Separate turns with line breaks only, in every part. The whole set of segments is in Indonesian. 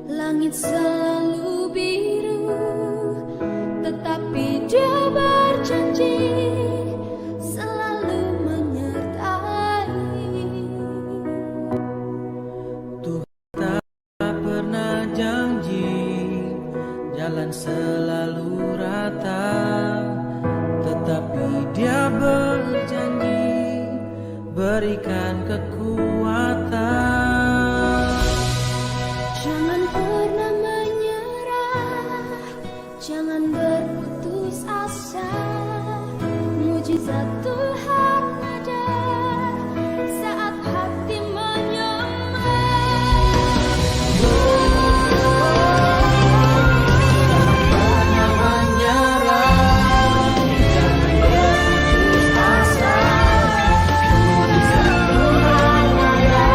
Langit selalu biru, tetapi Dia berjanji selalu menyertai.
Tuhan tak pernah janji jalan selalu rata, tetapi Dia berjanji berikan kekuatan.
Jangan pernah menyerah, jangan berputus asa. Mujizat Tuhan ada saat hati menyembah.
Jangan menyerah, jangan berputus asa. Mujizat Tuhan ada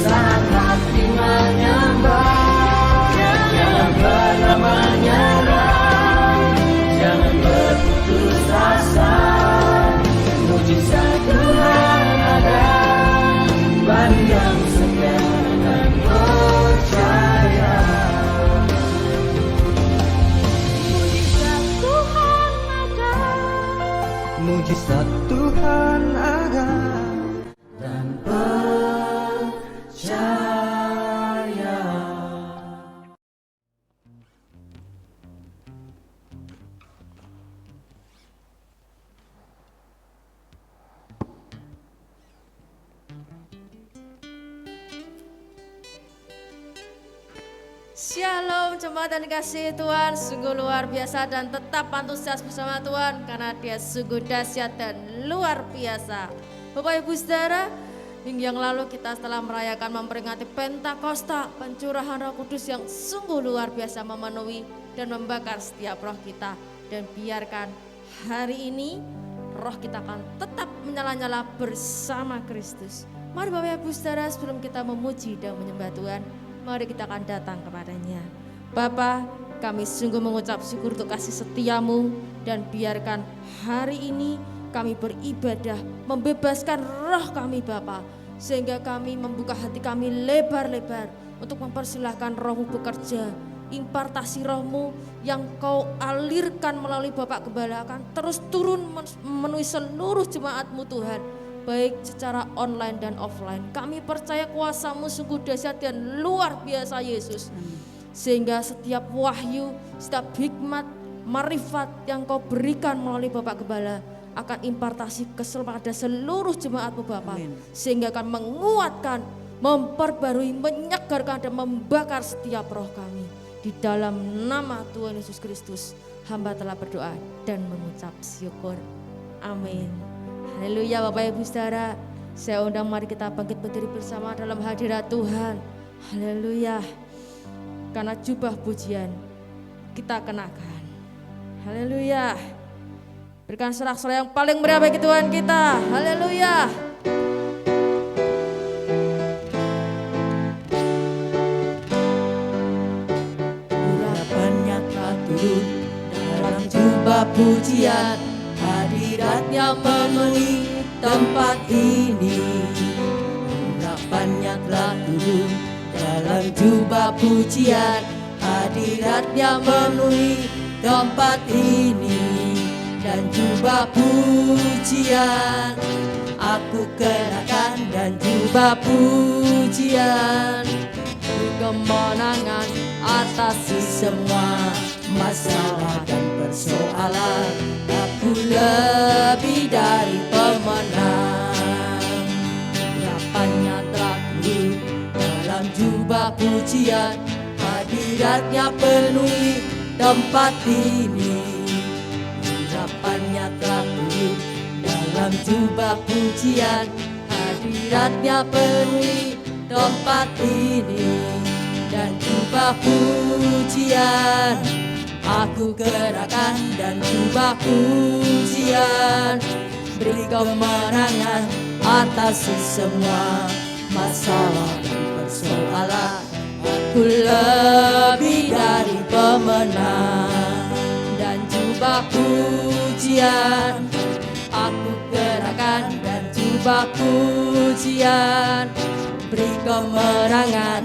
saat hati menyembah. Jangan pernah menyerah, jangan berputus asa. Mujizat Tuhan ada bagi yang setia dan percaya.
Mujizat Tuhan ada,
Mujizat Tuhan ada dan percaya.
Shalom jemaat dan kasih Tuhan, sungguh luar biasa dan tetap antusias bersama Tuhan karena Dia sungguh dahsyat dan luar biasa. Bapak Ibu Saudara, minggu yang lalu kita telah merayakan memperingati Pentakosta, pencurahan Roh Kudus yang sungguh luar biasa memenuhi dan membakar setiap roh kita. Dan biarkan hari ini roh kita akan tetap menyala-nyala bersama Kristus. Mari Bapak Ibu Saudara, sebelum kita memuji dan menyembah Tuhan, mari kita akan datang kepadanya. Bapa, kami sungguh mengucap syukur untuk kasih setiamu dan biarkan hari ini kami beribadah, membebaskan roh kami Bapa, sehingga kami membuka hati kami lebar-lebar untuk mempersilahkan rohmu bekerja. Impartasi rohmu yang kau alirkan melalui Bapak Gembala akan terus turun memenuhi seluruh jemaatmu Tuhan, baik secara online dan offline. Kami percaya kuasa-Mu sungguh dahsyat dan luar biasa Yesus. Sehingga setiap wahyu, setiap hikmat, marifat yang Kau berikan melalui Bapak Gembala akan impartasi kepada seluruh jemaat-Mu Bapak. Sehingga akan menguatkan, memperbarui, menyegarkan dan membakar setiap roh kami. Di dalam nama Tuhan Yesus Kristus, hamba telah berdoa dan mengucap syukur. Amin. Haleluya Bapak Ibu Saudara, saya undang mari kita bangkit berdiri bersama dalam hadirat Tuhan. Haleluya. Karena jubah pujian kita kenakan. Haleluya. Berikan sorak-sorai yang paling meriah bagi Tuhan kita. Haleluya.
Urapannya telah turun dalam jubah pujian, hadiratnya memenuhi tempat ini. Urapannya telah turun dalam jubah pujian, hadiratnya memenuhi tempat ini. Dan jubah pujian aku kenakan, dan jubah pujian kemenangan atasi semua masalah dan persoalan. Aku lebih dari pemenang. Urapannya telah turun dalam jubah pujian, hadiratnya penuhi tempat ini. Urapannya telah turun dalam jubah pujian, hadiratnya penuhi tempat ini. Dan jubah pujian aku kenakan, dan jubah pujian beri kemenangan atasi semua masalah dan persoalan. Aku lebih dari pemenang. Dan jubah pujian aku kenakan, dan jubah pujian beri kemenangan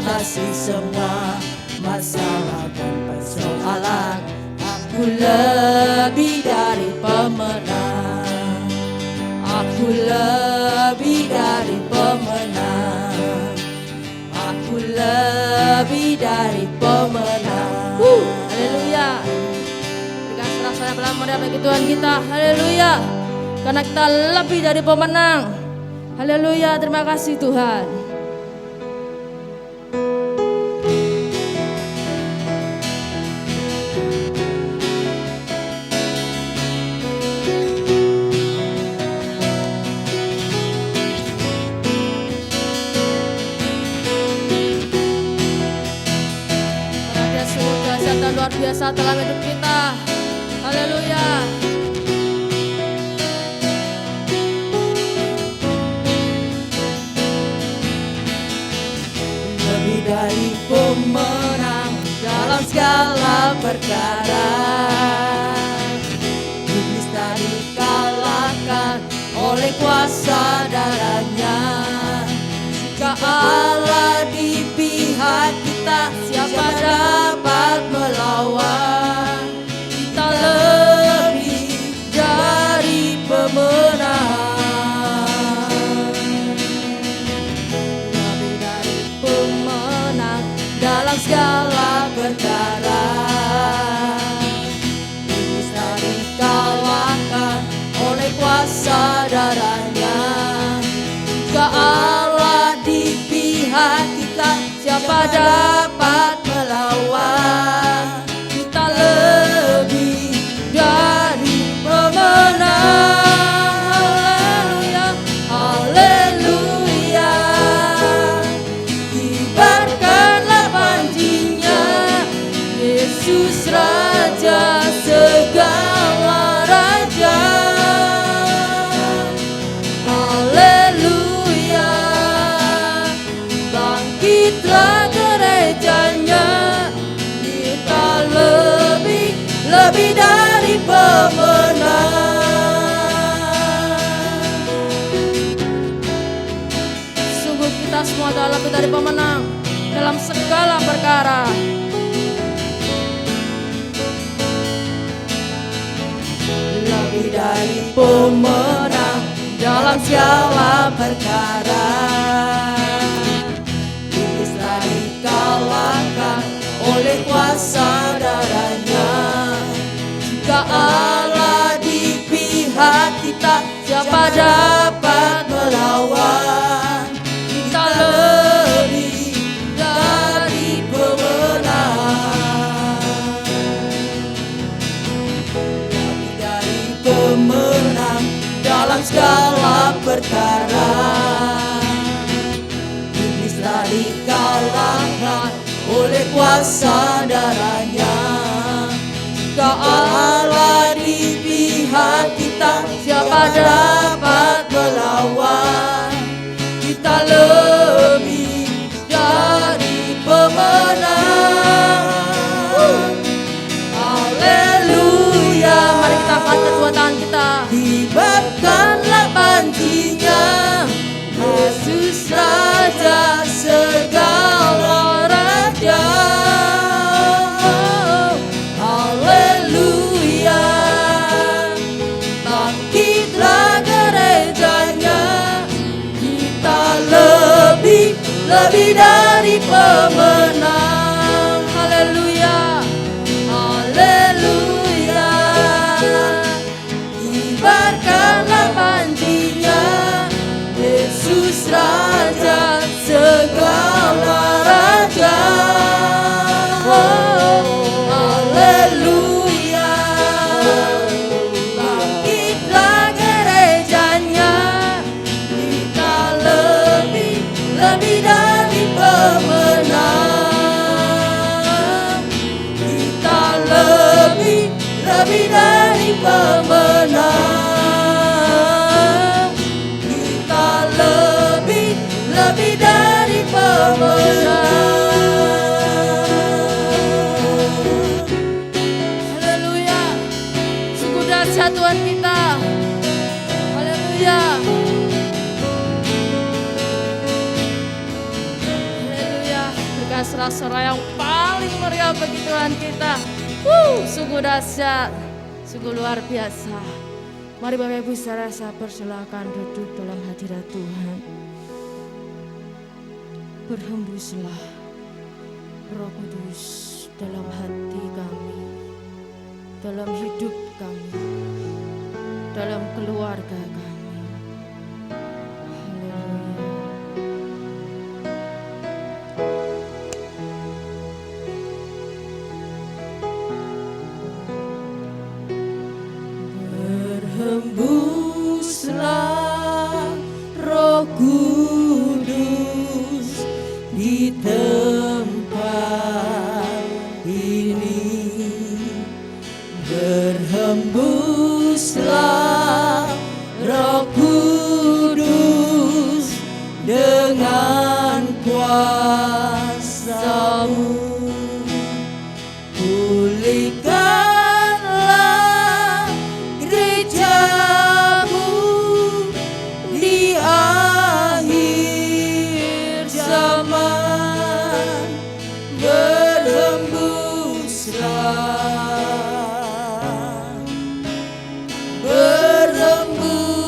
atasi semua masalah dan persoalan. Aku lebih dari pemenang. Aku lebih dari pemenang. Aku lebih dari pemenang.
Haleluya. Berikan serah-serah dalam meriah bagi Tuhan kita. Haleluya. Karena kita lebih dari pemenang. Haleluya. Terima kasih Tuhan. Luar biasa dalam hidup kita. Haleluya.
Lebih dari pemenang dalam segala perkara. Iblis tak dikalahkan oleh kuasa darahnya. Jika Allah di pihak kita, siapa dapat melawan? Kita lebih dari pemenang. Lebih dari pemenang dalam segala perkara. Iblis tak dikalahkan oleh kuasa darahnya. Jika Allah di pihak kita, siapa dapat melawan? Kita lebih dari pemenang. Haleluya, haleluya. Kibarkanlah pancinya, Yesus Raja segala raja. Haleluya, bangkitlah gerejanya. Kita lebih dari pemenang.
Sungguh kita semua adalah lebih dari pemenang dalam segala perkara.
Lebih dari pemenang dalam segala perkara. Iblis telah dikalahkan oleh kuasa darahnya. Jika Allah di pihak kita, siapa dapat melawan? Kita lebih dari pemenang. Lebih dari pemenang dalam segala perkara. Iblis telah dikalahkan oleh kuasa darahnya. Jika Allah di pihak kita, siapa dapat melawan? Kita lebih dari pemenang. Haleluya.
Mari kita angkat kedua tangan kita.
Kibarkanlah pancinya, Yesus Raja segala raja. Haleluya, bangkitlah gerejanya.
sorak-sorai yang paling meriah bagi Tuhan kita. Sungguh dahsyat, sungguh luar biasa. Mari Bapak Ibu saudara saya persilakan duduk dalam hadirat Tuhan. Berhembuslah Roh Kudus dalam hati kami, dalam hidup kami, dalam keluarga kami.
Berhembuslah Roh Kudus di tempat ini. Berhembuslah Roh Kudus dengan kuasa-Mu. Pulihkanlah gereja-Mu di akhir zaman. Berhembuslah, berhembuslah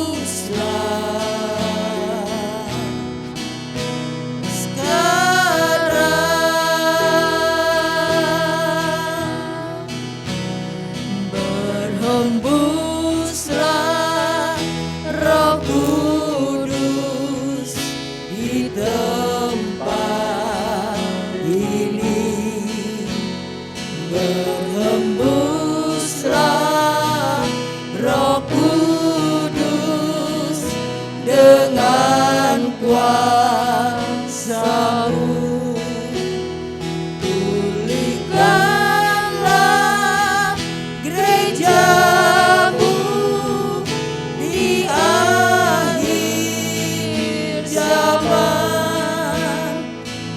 sekarang. Berhembuslah Roh Kudus di tempat ini. Berhembuslah Roh Kudus dengan kuasa-Mu. Pulihkanlah gereja-Mu di akhir zaman.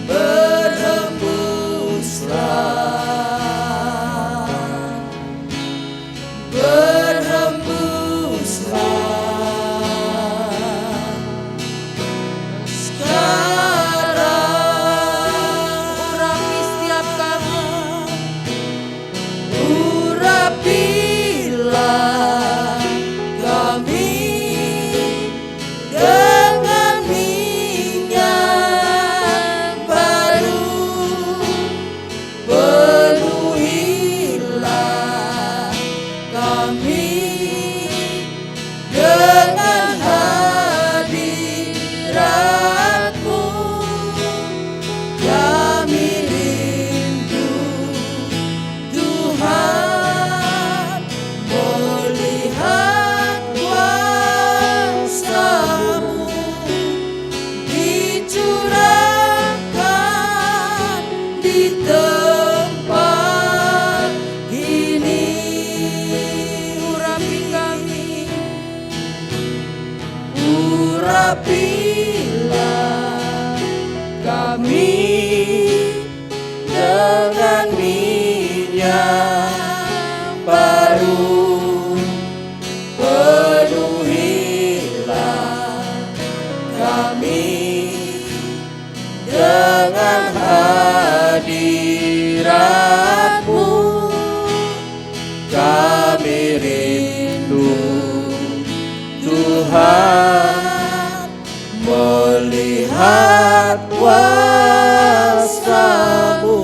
Berhembuslah, berhembuslah sekarang.
Urapi setiap kami,
Urapilah kami dengan minyak baru. Penuhilah kami dengan hadirat-Mu. Kami rindu Tuhan melihat kuasa-Mu dicurahkan di tempat ini.
urapi kami,
Urapilah kami dengan minyak baru. Penuhilah kami dengan hadirat-Mu. Kami rindu Tuhan melihat kuasa-Mu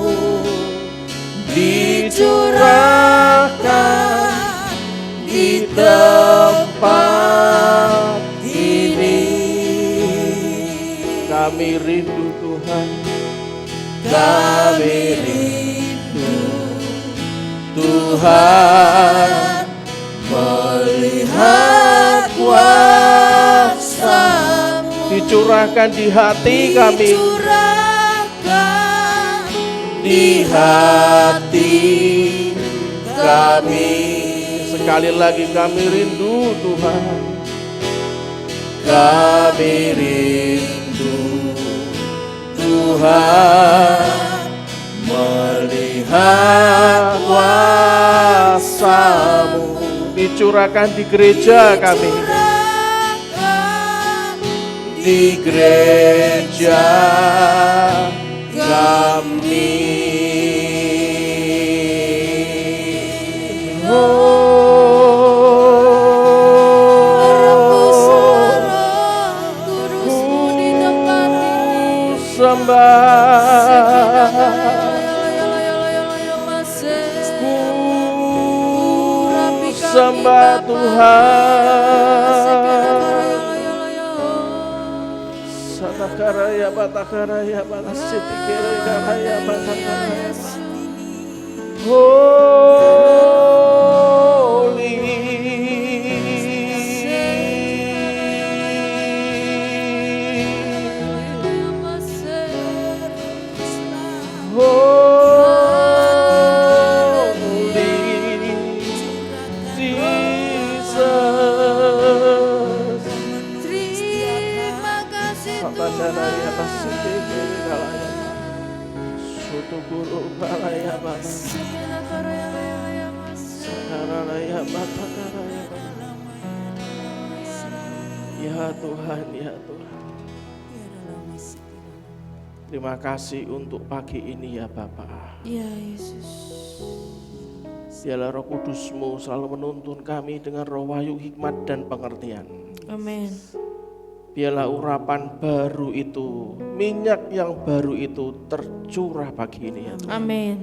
dicurahkan di tempat ini.
Kami rindu Tuhan,
Kami rindu Tuhan melihat kuasa-Mu
dicurahkan di hati kami,
dicurahkan di hati kami.
sekali lagi kami rindu Tuhan.
Kami rindu Tuhan melihat kuasa-Mu
Dicurahkan di gereja kami,
dicurahkan di gereja kami.
Rebus Roh Kudus-Mu di tempat ini.
Sembah, sembah Tuhan. Satakaraya batakaraya batasitikaraya batakaraya. Holy.
Terima kasih
Ya Tuhan, ya Tuhan. Terima kasih untuk pagi ini ya Bapa.
Ya Yesus.
Biarlah Roh Kudus-Mu selalu menuntun kami dengan roh wahyu, hikmat dan pengertian.
Amin.
Biarlah urapan baru itu, minyak yang baru itu tercurah pagi ini ya Tuhan.
Amin.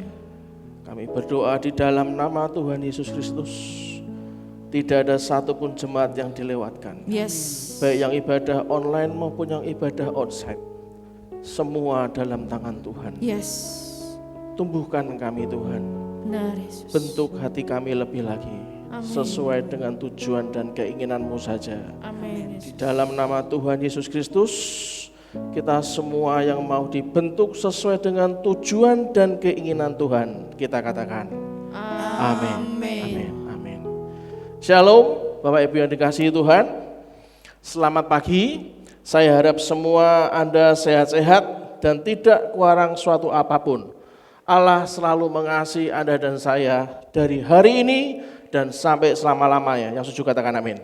Kami berdoa di dalam nama Tuhan Yesus Kristus. Tidak ada satupun jemaat yang dilewatkan.
Yes.
Baik yang ibadah online maupun yang ibadah onsite. Semua dalam tangan Tuhan.
Yes.
Tumbuhkan kami Tuhan.
Benar Yesus.
Bentuk hati kami lebih lagi.
Amin.
Sesuai dengan tujuan dan keinginan-Mu saja.
Amin
Di
Yesus.
dalam nama Tuhan Yesus Kristus, kita semua yang mau dibentuk sesuai dengan tujuan dan keinginan Tuhan, kita katakan amin. Amin. Amin. Shalom, Bapak Ibu yang dikasihi Tuhan. Selamat pagi. Saya harap semua Anda sehat-sehat dan tidak kurang suatu apapun. Allah selalu mengasihi Anda dan saya dari hari ini dan sampai selama-lamanya. Yang setuju katakan amin.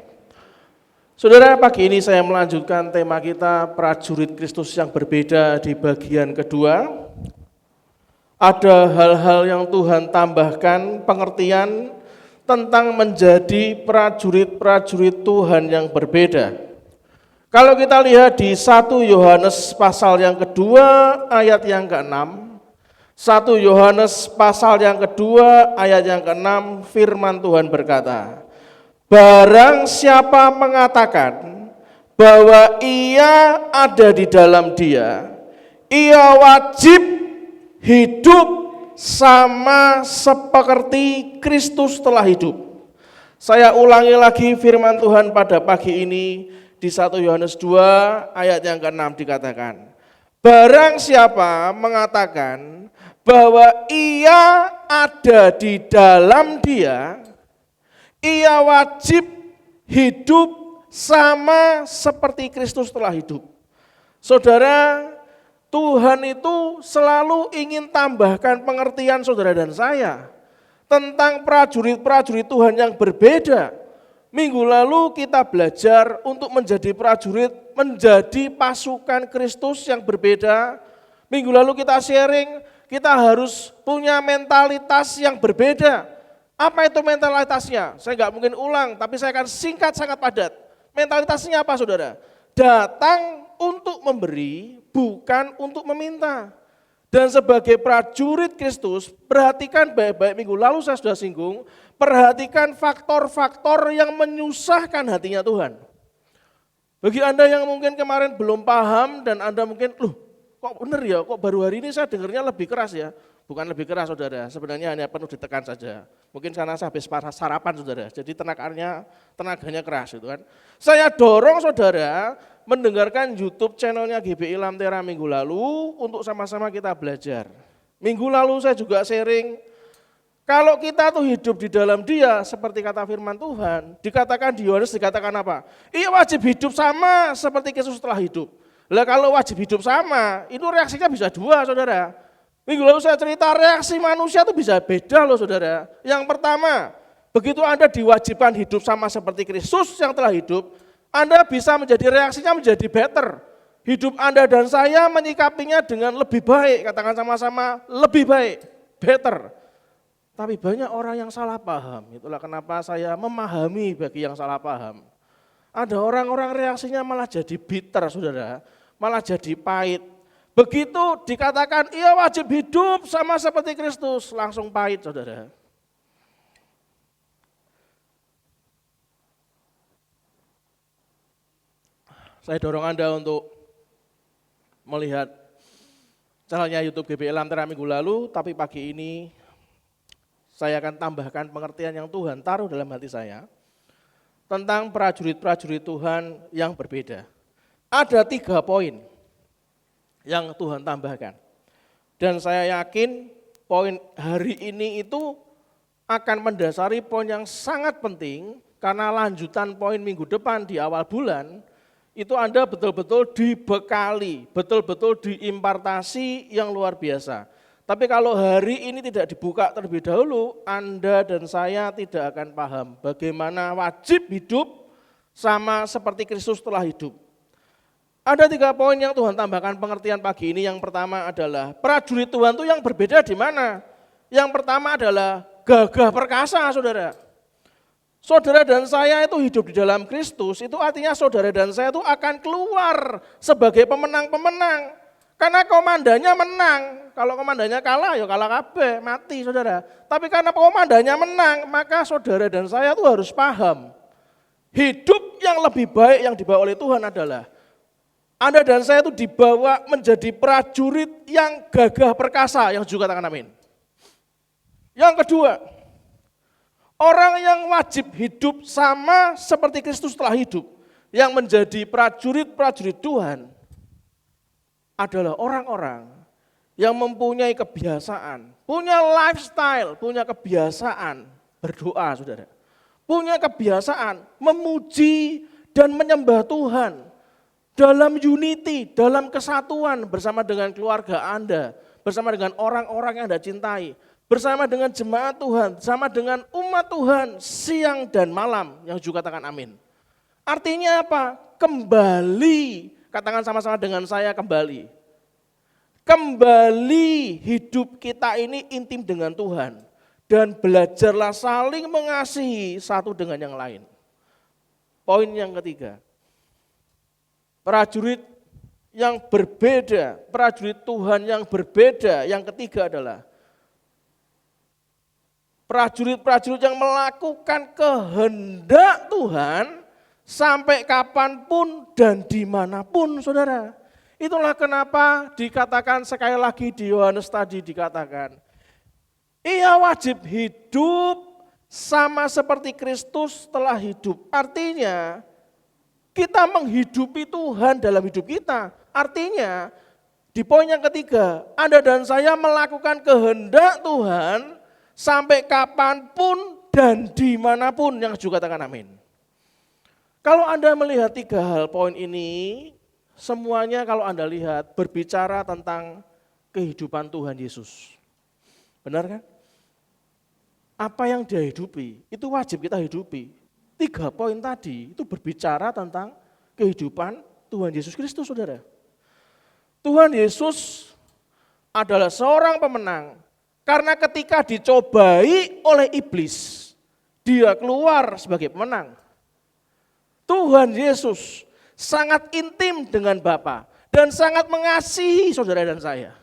Saudara, pagi ini saya melanjutkan tema kita prajurit Kristus yang berbeda di bagian kedua. Ada hal-hal yang Tuhan tambahkan pengertian tentang menjadi prajurit-prajurit Tuhan yang berbeda. Kalau kita lihat di 1 Yohanes pasal yang kedua ayat yang ke-6. 1 Yohanes pasal yang kedua ayat yang ke-6, firman Tuhan berkata, barang siapa mengatakan bahwa ia ada di dalam Dia, ia wajib hidup sama seperti Kristus telah hidup. Saya ulangi lagi firman Tuhan pada pagi ini di 1 Yohanes 2 ayat yang ke-6 dikatakan, barang siapa mengatakan bahwa ia ada di dalam Dia, ia wajib hidup sama seperti Kristus telah hidup. Saudara, Tuhan itu selalu ingin tambahkan pengertian saudara dan saya tentang prajurit-prajurit Tuhan yang berbeda. Minggu lalu kita belajar untuk menjadi prajurit, menjadi pasukan Kristus yang berbeda. Minggu lalu kita sharing, kita harus punya mentalitas yang berbeda. Apa itu mentalitasnya? Saya nggak mungkin ulang, tapi saya akan singkat sangat padat. Mentalitasnya apa saudara? Datang untuk memberi, bukan untuk meminta. Dan sebagai prajurit Kristus, perhatikan baik-baik, minggu lalu saya sudah singgung, perhatikan faktor-faktor yang menyusahkan hatinya Tuhan. Bagi Anda yang mungkin kemarin belum paham dan Anda mungkin, kok benar ya, kok baru hari ini saya dengarnya lebih keras ya. Bukan lebih keras saudara, sebenarnya hanya penuh ditekan saja. Mungkin karena saya habis sarapan saudara, jadi tenaganya keras gitu kan. Saya dorong saudara mendengarkan YouTube channelnya GBI Lamtera minggu lalu untuk sama-sama kita belajar. Minggu lalu saya juga sharing, kalau kita tuh hidup di dalam Dia seperti kata firman Tuhan, dikatakan di Yohanes dikatakan apa? Ia wajib hidup sama seperti Kristus telah hidup. Lah kalau wajib hidup sama, itu reaksinya bisa dua saudara. Minggu lalu saya cerita reaksi manusia itu bisa beda loh saudara. Yang pertama, begitu Anda diwajibkan hidup sama seperti Kristus yang telah hidup, Anda bisa menjadi reaksinya menjadi better. Hidup Anda dan saya menyikapinya dengan lebih baik, katakan sama-sama lebih baik, better. Tapi banyak orang yang salah paham, itulah kenapa saya memahami bagi yang salah paham. Ada orang-orang reaksinya malah jadi bitter, saudara, malah jadi pahit. Begitu dikatakan ia wajib hidup sama seperti Kristus, langsung pahit, saudara. Saya dorong Anda untuk melihat channelnya YouTube GBI Lantera minggu lalu, tapi pagi ini saya akan tambahkan pengertian yang Tuhan taruh dalam hati saya tentang prajurit-prajurit Tuhan yang berbeda. Ada 3 poin yang Tuhan tambahkan. Dan saya yakin poin hari ini itu akan mendasari poin yang sangat penting karena lanjutan poin minggu depan di awal bulan itu Anda betul-betul dibekali, betul-betul diimpartasi yang luar biasa. Tapi kalau hari ini tidak dibuka terlebih dahulu, Anda dan saya tidak akan paham bagaimana wajib hidup sama seperti Kristus telah hidup. Ada 3 poin yang Tuhan tambahkan pengertian pagi ini. Yang pertama adalah prajurit Tuhan itu yang berbeda di mana? Yang pertama adalah gagah perkasa, saudara. Saudara dan saya itu hidup di dalam Kristus, itu artinya saudara dan saya itu akan keluar sebagai pemenang-pemenang. Karena komandannya menang, kalau komandannya kalah ya kalah kabeh, mati saudara. Tapi karena komandannya menang, maka saudara dan saya itu harus paham. Hidup yang lebih baik yang dibawa oleh Tuhan adalah Anda dan saya itu dibawa menjadi prajurit yang gagah perkasa, yang juga katakan amin. Yang kedua, orang yang wajib hidup sama seperti Kristus telah hidup, yang menjadi prajurit-prajurit Tuhan adalah orang-orang yang mempunyai kebiasaan, punya lifestyle, punya kebiasaan berdoa, saudara. Punya kebiasaan memuji dan menyembah Tuhan dalam unity, dalam kesatuan bersama dengan keluarga Anda, bersama dengan orang-orang yang Anda cintai, bersama dengan jemaat Tuhan, bersama dengan umat Tuhan siang dan malam, yang juga katakan amin. Artinya apa? Kembali, katakan sama-sama dengan saya, kembali. Kembali hidup kita ini intim dengan Tuhan. Dan belajarlah saling mengasihi satu dengan yang lain. Poin yang ketiga, prajurit yang berbeda, prajurit Tuhan yang berbeda, yang ketiga adalah prajurit-prajurit yang melakukan kehendak Tuhan sampai kapanpun dan dimanapun, saudara. Itulah kenapa dikatakan sekali lagi di Yohanes tadi dikatakan, ia wajib hidup sama seperti Kristus telah hidup. Artinya kita menghidupi Tuhan dalam hidup kita. Artinya di poin yang ketiga, Anda dan saya melakukan kehendak Tuhan sampai kapanpun dan dimanapun, yang juga katakan amin. Kalau Anda melihat 3 hal poin ini, semuanya kalau Anda lihat berbicara tentang kehidupan Tuhan Yesus. Benar kan? Apa yang dia hidupi, itu wajib kita hidupi. 3 poin tadi itu berbicara tentang kehidupan Tuhan Yesus Kristus, saudara. Tuhan Yesus adalah seorang pemenang, karena ketika dicobai oleh iblis, dia keluar sebagai pemenang. Tuhan Yesus sangat intim dengan Bapa dan sangat mengasihi saudara dan saya.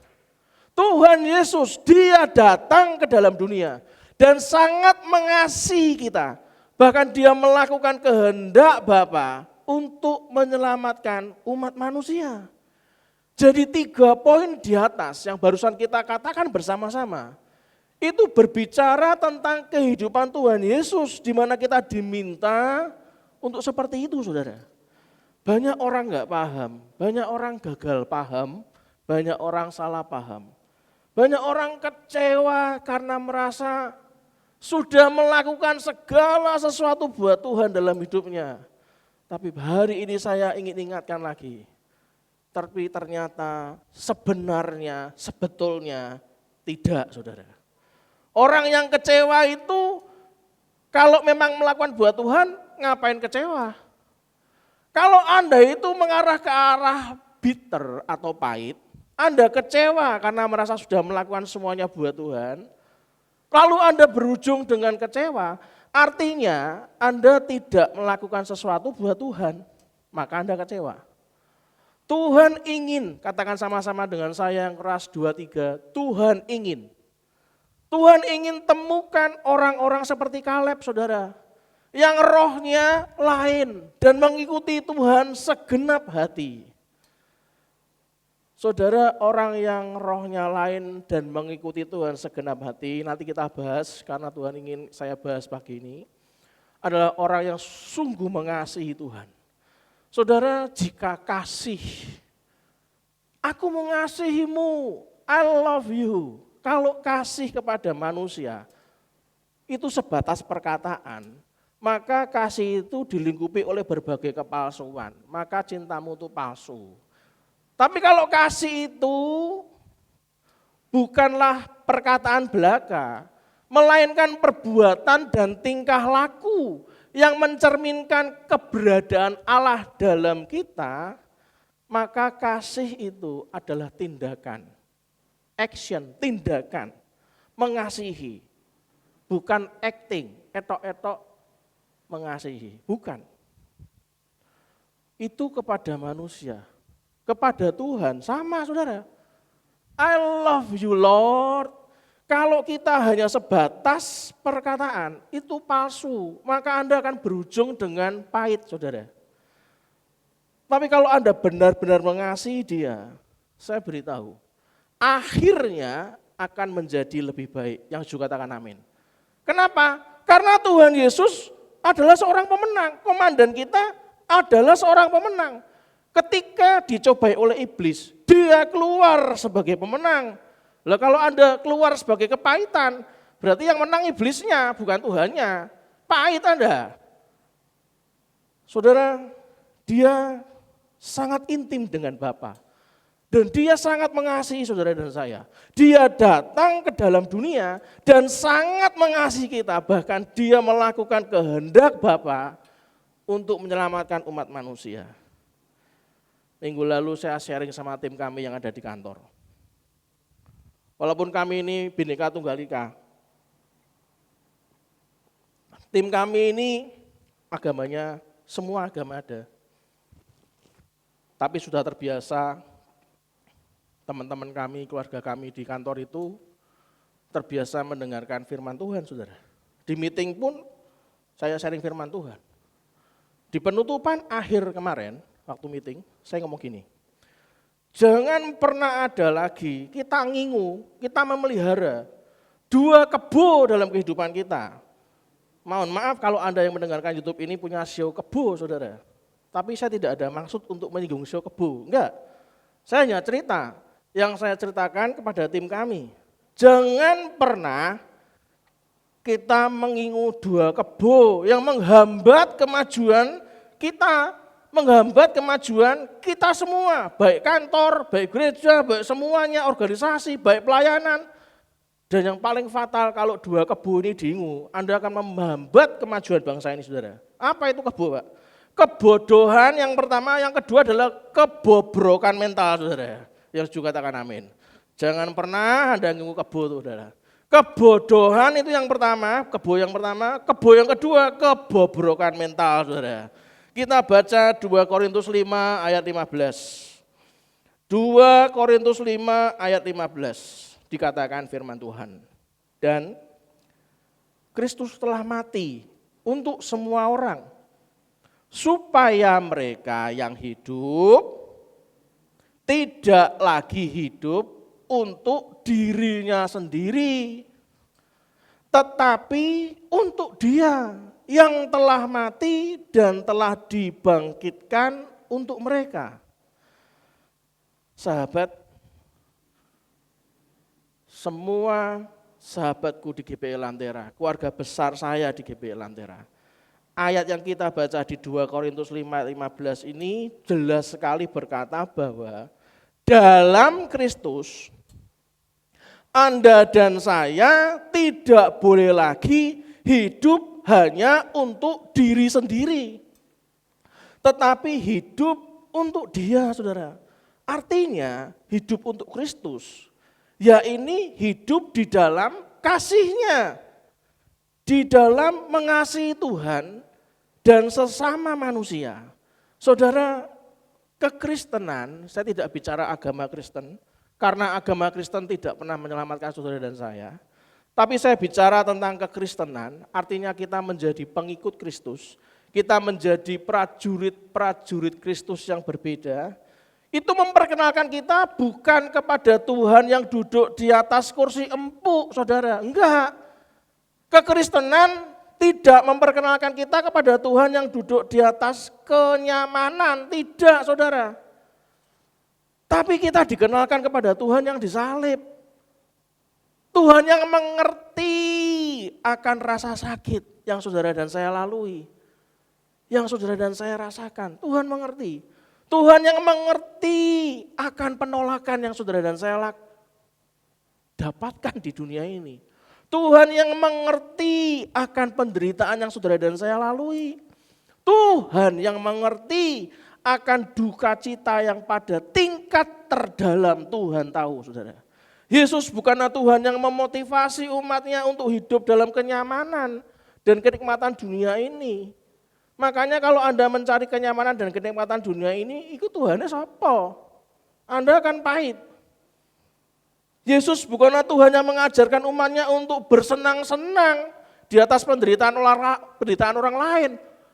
Tuhan Yesus, dia datang ke dalam dunia dan sangat mengasihi kita. Bahkan dia melakukan kehendak Bapa untuk menyelamatkan umat manusia. Jadi 3 poin di atas yang barusan kita katakan bersama-sama, itu berbicara tentang kehidupan Tuhan Yesus, di mana kita diminta untuk seperti itu, saudara. Banyak orang enggak paham, banyak orang gagal paham, banyak orang salah paham. Banyak orang kecewa karena merasa sudah melakukan segala sesuatu buat Tuhan dalam hidupnya. Tapi hari ini saya ingin ingatkan lagi, tapi ternyata sebenarnya, sebetulnya tidak, saudara. Orang yang kecewa itu kalau memang melakukan buat Tuhan, ngapain kecewa? Kalau Anda itu mengarah ke arah bitter atau pahit, Anda kecewa karena merasa sudah melakukan semuanya buat Tuhan, lalu Anda berujung dengan kecewa, artinya Anda tidak melakukan sesuatu buat Tuhan, maka Anda kecewa. Tuhan ingin, katakan sama-sama dengan saya yang keras 2-3, Tuhan ingin. Tuhan ingin temukan orang-orang seperti Kaleb, saudara, yang rohnya lain dan mengikuti Tuhan segenap hati. Saudara, orang yang rohnya lain dan mengikuti Tuhan segenap hati, nanti kita bahas karena Tuhan ingin saya bahas pagi ini, adalah orang yang sungguh mengasihi Tuhan. Saudara, jika kasih, aku mengasihimu, I love you. Kalau kasih kepada manusia, itu sebatas perkataan, maka kasih itu dilingkupi oleh berbagai kepalsuan, maka cintamu itu palsu. Tapi kalau kasih itu bukanlah perkataan belaka, melainkan perbuatan dan tingkah laku yang mencerminkan keberadaan Allah dalam kita, maka kasih itu adalah tindakan, action, tindakan, mengasihi. Bukan acting, etok-etok mengasihi, bukan. Itu kepada manusia, kepada Tuhan, sama saudara. I love you Lord. Kalau kita hanya sebatas perkataan, itu palsu, maka Anda akan berujung dengan pahit, saudara. Tapi kalau Anda benar-benar mengasihi dia, saya beritahu, akhirnya akan menjadi lebih baik. Yang juga katakan amin. Kenapa? Karena Tuhan Yesus adalah seorang pemenang, komandan kita adalah seorang pemenang. Ketika dicobai oleh iblis, dia keluar sebagai pemenang. Lah kalau Anda keluar sebagai kepahitan, berarti yang menang iblisnya, bukan Tuhannya. Pahit Anda. Saudara, dia sangat intim dengan Bapa. Dan dia sangat mengasihi saudara dan saya. Dia datang ke dalam dunia dan sangat mengasihi kita. Bahkan dia melakukan kehendak Bapa untuk menyelamatkan umat manusia. Minggu lalu saya sharing sama tim kami yang ada di kantor. Walaupun kami ini Bhinneka Tunggal Ika, tim kami ini agamanya semua agama ada. Tapi sudah terbiasa teman-teman kami, keluarga kami di kantor itu terbiasa mendengarkan firman Tuhan, saudara. Di meeting pun saya sharing firman Tuhan. Di penutupan akhir kemarin, waktu meeting, saya ngomong gini, jangan pernah ada lagi kita ngingu, kita memelihara dua kebo dalam kehidupan kita. Mohon maaf kalau Anda yang mendengarkan YouTube ini punya show kebo, saudara. Tapi saya tidak ada maksud untuk menyinggung show kebo, enggak. Saya hanya cerita, yang saya ceritakan kepada tim kami. Jangan pernah kita mengingu dua kebo yang menghambat kemajuan kita, menghambat kemajuan kita semua, baik kantor, baik gereja, baik semuanya, organisasi, baik pelayanan. Dan yang paling fatal kalau dua kebo ini diingu, Anda akan menghambat kemajuan bangsa ini, saudara. Apa itu kebo, Pak? Kebodohan yang pertama, yang kedua adalah kebobrokan mental, saudara. Yang juga katakan amin. Jangan pernah Anda ngingu kebo, saudara. Kebodohan itu yang pertama, kebo yang pertama, kebo yang kedua, kebobrokan mental, saudara. Kita baca 2 Korintus 5 ayat 15. 2 Korintus 5 ayat 15 dikatakan firman Tuhan. Dan Kristus telah mati untuk semua orang, supaya mereka yang hidup tidak lagi hidup untuk dirinya sendiri, tetapi untuk Dia yang telah mati dan telah dibangkitkan untuk mereka. Sahabat, semua sahabatku di GPI Lantera, keluarga besar saya di GPI Lantera, ayat yang kita baca di 2 Korintus 5:15 ini jelas sekali berkata bahwa dalam Kristus Anda dan saya tidak boleh lagi hidup hanya untuk diri sendiri, tetapi hidup untuk Dia, saudara. Artinya hidup untuk Kristus, ya ini hidup di dalam kasih-Nya, di dalam mengasihi Tuhan dan sesama manusia. Saudara, kekristenan, saya tidak bicara agama Kristen, karena agama Kristen tidak pernah menyelamatkan saudara dan saya. Tapi saya bicara tentang kekristenan, artinya kita menjadi pengikut Kristus, kita menjadi prajurit-prajurit Kristus yang berbeda. Itu memperkenalkan kita bukan kepada Tuhan yang duduk di atas kursi empuk, saudara. Enggak. Kekristenan tidak memperkenalkan kita kepada Tuhan yang duduk di atas kenyamanan. Tidak, saudara. Tapi kita dikenalkan kepada Tuhan yang disalib. Tuhan yang mengerti akan rasa sakit yang saudara dan saya lalui. Yang saudara dan saya rasakan. Tuhan mengerti. Tuhan yang mengerti akan penolakan yang saudara dan saya dapatkan di dunia ini. Tuhan yang mengerti akan penderitaan yang saudara dan saya lalui. Tuhan yang mengerti akan duka cita yang pada tingkat terdalam Tuhan tahu, saudara. Yesus bukanlah Tuhan yang memotivasi umatnya untuk hidup dalam kenyamanan dan kenikmatan dunia ini. Makanya kalau Anda mencari kenyamanan dan kenikmatan dunia ini, itu Tuhannya siapa? Anda akan pahit. Yesus bukanlah Tuhan yang mengajarkan umatnya untuk bersenang-senang di atas penderitaan orang lain.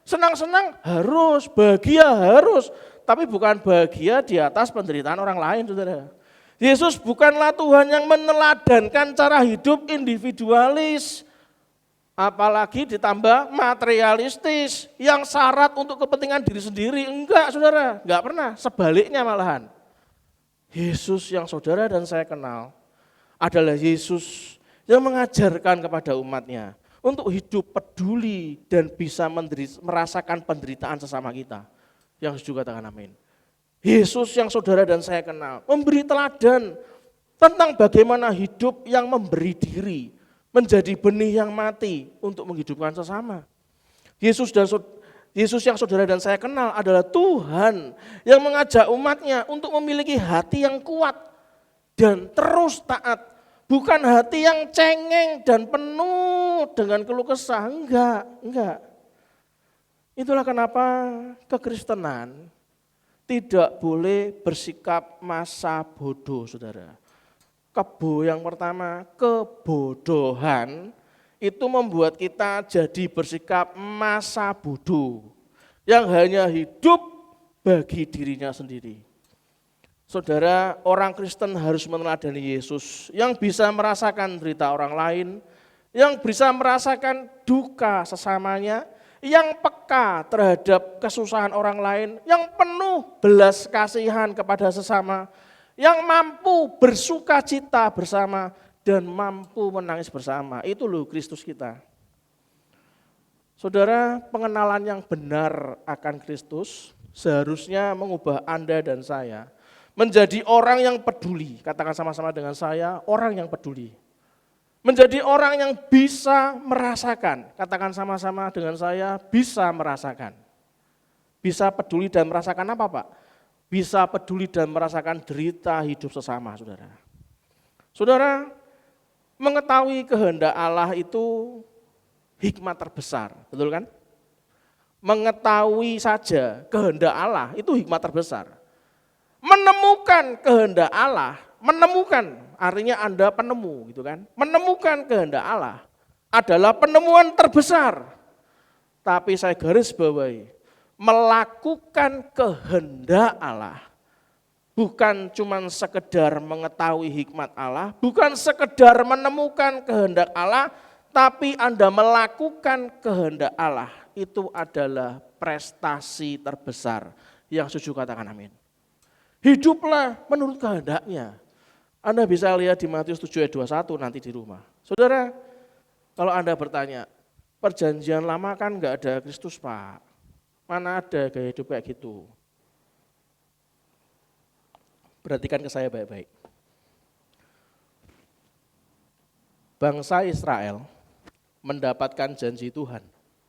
Senang-senang harus, bahagia harus, tapi bukan bahagia di atas penderitaan orang lain, saudara. Yesus bukanlah Tuhan yang meneladankan cara hidup individualis, apalagi ditambah materialistis yang syarat untuk kepentingan diri sendiri. Enggak, saudara, enggak pernah. Sebaliknya malahan. Yesus yang saudara dan saya kenal adalah Yesus yang mengajarkan kepada umatnya untuk hidup peduli dan bisa merasakan penderitaan sesama kita. Yang setuju katakan amin. Yesus yang saudara dan saya kenal memberi teladan tentang bagaimana hidup yang memberi diri, menjadi benih yang mati untuk menghidupkan sesama. Yesus yang saudara dan saya kenal adalah Tuhan yang mengajak umatnya untuk memiliki hati yang kuat dan terus taat. Bukan hati yang cengeng dan penuh dengan keluh kesah. Enggak. Itulah kenapa kekristenan tidak boleh bersikap masa bodoh, saudara. Kebo yang pertama, kebodohan itu membuat kita jadi bersikap masa bodoh yang hanya hidup bagi dirinya sendiri. Saudara, orang Kristen harus meneladani Yesus yang bisa merasakan derita orang lain, yang bisa merasakan duka sesamanya, yang peka terhadap kesusahan orang lain, yang penuh belas kasihan kepada sesama, yang mampu bersuka cita bersama dan mampu menangis bersama. Itu loh Kristus kita. Saudara, pengenalan yang benar akan Kristus seharusnya mengubah Anda dan saya menjadi orang yang peduli. Katakan sama-sama dengan saya, orang yang peduli. Menjadi orang yang bisa merasakan. Katakan sama-sama dengan saya, bisa merasakan. Bisa peduli dan merasakan apa, Pak? Bisa peduli dan merasakan derita hidup sesama, saudara. Saudara, mengetahui kehendak Allah itu hikmat terbesar, betul kan? Mengetahui saja kehendak Allah itu hikmat terbesar. Menemukan kehendak Allah, menemukan artinya Anda penemu gitu kan. Menemukan kehendak Allah adalah penemuan terbesar. Tapi saya garis bawahi, melakukan kehendak Allah bukan cuma sekedar mengetahui hikmat Allah, bukan sekedar menemukan kehendak Allah, tapi Anda melakukan kehendak Allah. Itu adalah prestasi terbesar. Yang setuju katakan amin. Hiduplah menurut kehendaknya. Anda bisa lihat di Matius 7 ayat 21 nanti di rumah. Saudara, kalau Anda bertanya, perjanjian lama kan enggak ada Kristus, Pak. Mana ada gaya hidup kayak gitu? Perhatikan ke saya baik-baik. Bangsa Israel mendapatkan janji Tuhan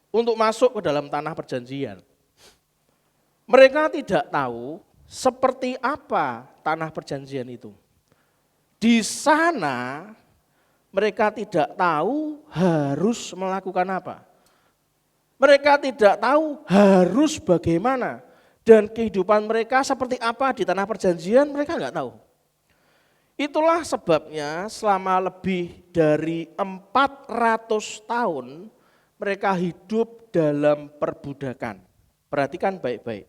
untuk masuk ke dalam tanah perjanjian. Mereka tidak tahu seperti apa tanah perjanjian itu. Di sana mereka tidak tahu harus melakukan apa. Mereka tidak tahu harus bagaimana. Dan kehidupan mereka seperti apa di tanah perjanjian mereka nggak tahu. Itulah sebabnya selama lebih dari 400 tahun mereka hidup dalam perbudakan. Perhatikan baik-baik.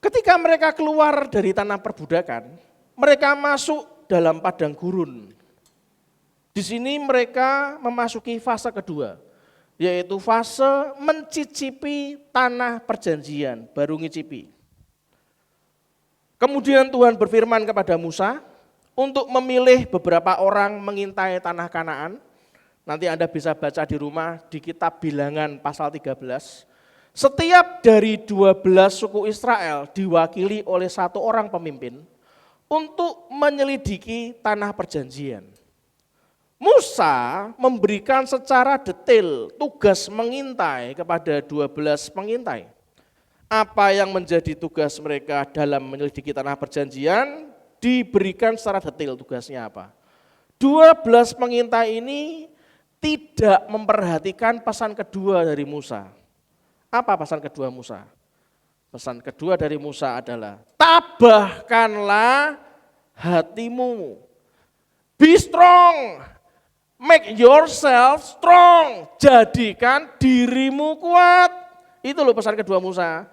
Ketika mereka keluar dari tanah perbudakan, mereka masuk dalam padang gurun. Di sini mereka memasuki fase kedua, yaitu fase mencicipi tanah perjanjian, baru ngicipi. Kemudian Tuhan berfirman kepada Musa untuk memilih beberapa orang mengintai tanah Kanaan. Nanti Anda bisa baca di rumah di kitab Bilangan pasal 13. Setiap dari 12 suku Israel diwakili oleh satu orang pemimpin untuk menyelidiki tanah perjanjian. Musa memberikan secara detail tugas mengintai kepada 12 pengintai. Apa yang menjadi tugas mereka dalam menyelidiki tanah perjanjian diberikan secara detail tugasnya apa. 12 pengintai ini tidak memperhatikan pesan kedua dari Musa. Apa pesan kedua Musa? Pesan kedua dari Musa adalah tabahkanlah hatimu. Be strong. Make yourself strong. Jadikan dirimu kuat. Itu loh pesan kedua Musa.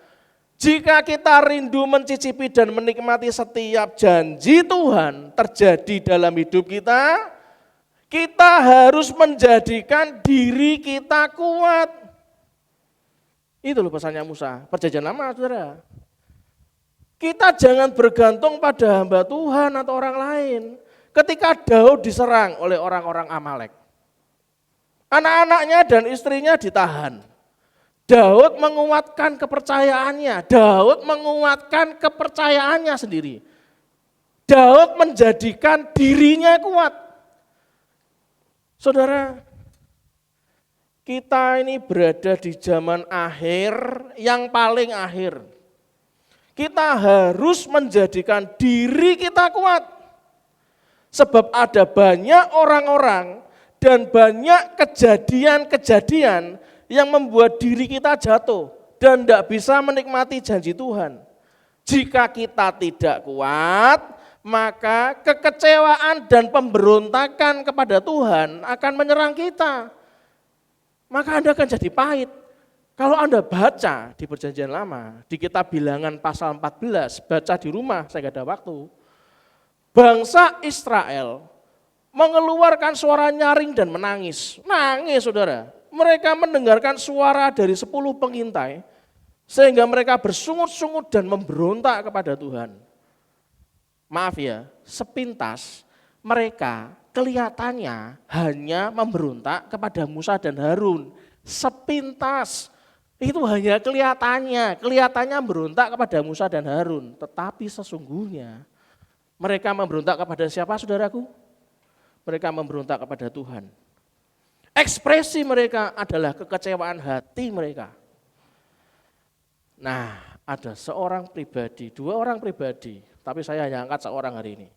Jika kita rindu mencicipi dan menikmati setiap janji Tuhan terjadi dalam hidup kita, kita harus menjadikan diri kita kuat. Itu loh pesannya Musa, perjanjian lama saudara. Kita jangan bergantung pada hamba Tuhan atau orang lain. Ketika Daud diserang oleh orang-orang Amalek, anak-anaknya dan istrinya ditahan. Daud menguatkan kepercayaannya, sendiri. Daud menjadikan dirinya kuat. Saudara, kita ini berada di zaman akhir yang paling akhir. Kita harus menjadikan diri kita kuat. Sebab ada banyak orang-orang dan banyak kejadian-kejadian yang membuat diri kita jatuh dan tidak bisa menikmati janji Tuhan. Jika kita tidak kuat, maka kekecewaan dan pemberontakan kepada Tuhan akan menyerang kita. Maka Anda akan jadi pahit. Kalau Anda baca di perjanjian lama, di kitab Bilangan pasal 14, baca di rumah, saya nggak ada waktu. Bangsa Israel mengeluarkan suara nyaring dan menangis. Nangis saudara. Mereka mendengarkan suara dari 10 pengintai, sehingga mereka bersungut-sungut dan memberontak kepada Tuhan. Maaf ya, sepintas mereka kelihatannya hanya memberontak kepada Musa dan Harun. Sepintas, itu hanya kelihatannya berontak kepada Musa dan Harun. Tetapi sesungguhnya mereka memberontak kepada siapa saudaraku? Mereka memberontak kepada Tuhan. Ekspresi mereka adalah kekecewaan hati mereka. Nah, ada seorang pribadi, 2 orang pribadi, tapi saya hanya angkat seorang hari ini.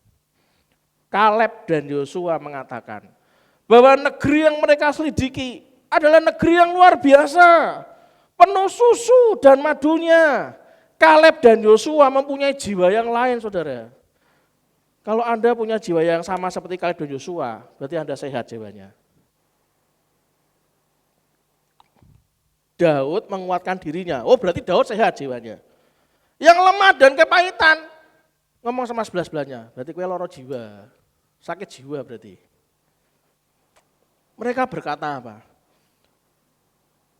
Kaleb dan Yosua mengatakan bahwa negeri yang mereka selidiki adalah negeri yang luar biasa, penuh susu dan madunya. Kaleb dan Yosua mempunyai jiwa yang lain, saudara. Kalau Anda punya jiwa yang sama seperti Kaleb dan Yosua, berarti Anda sehat jiwanya. Daud menguatkan dirinya. Oh berarti Daud sehat jiwanya. Yang lemah dan kepahitan, ngomong sama sebelah-sebelahnya, berarti kue loro jiwa, sakit jiwa berarti. Mereka berkata apa?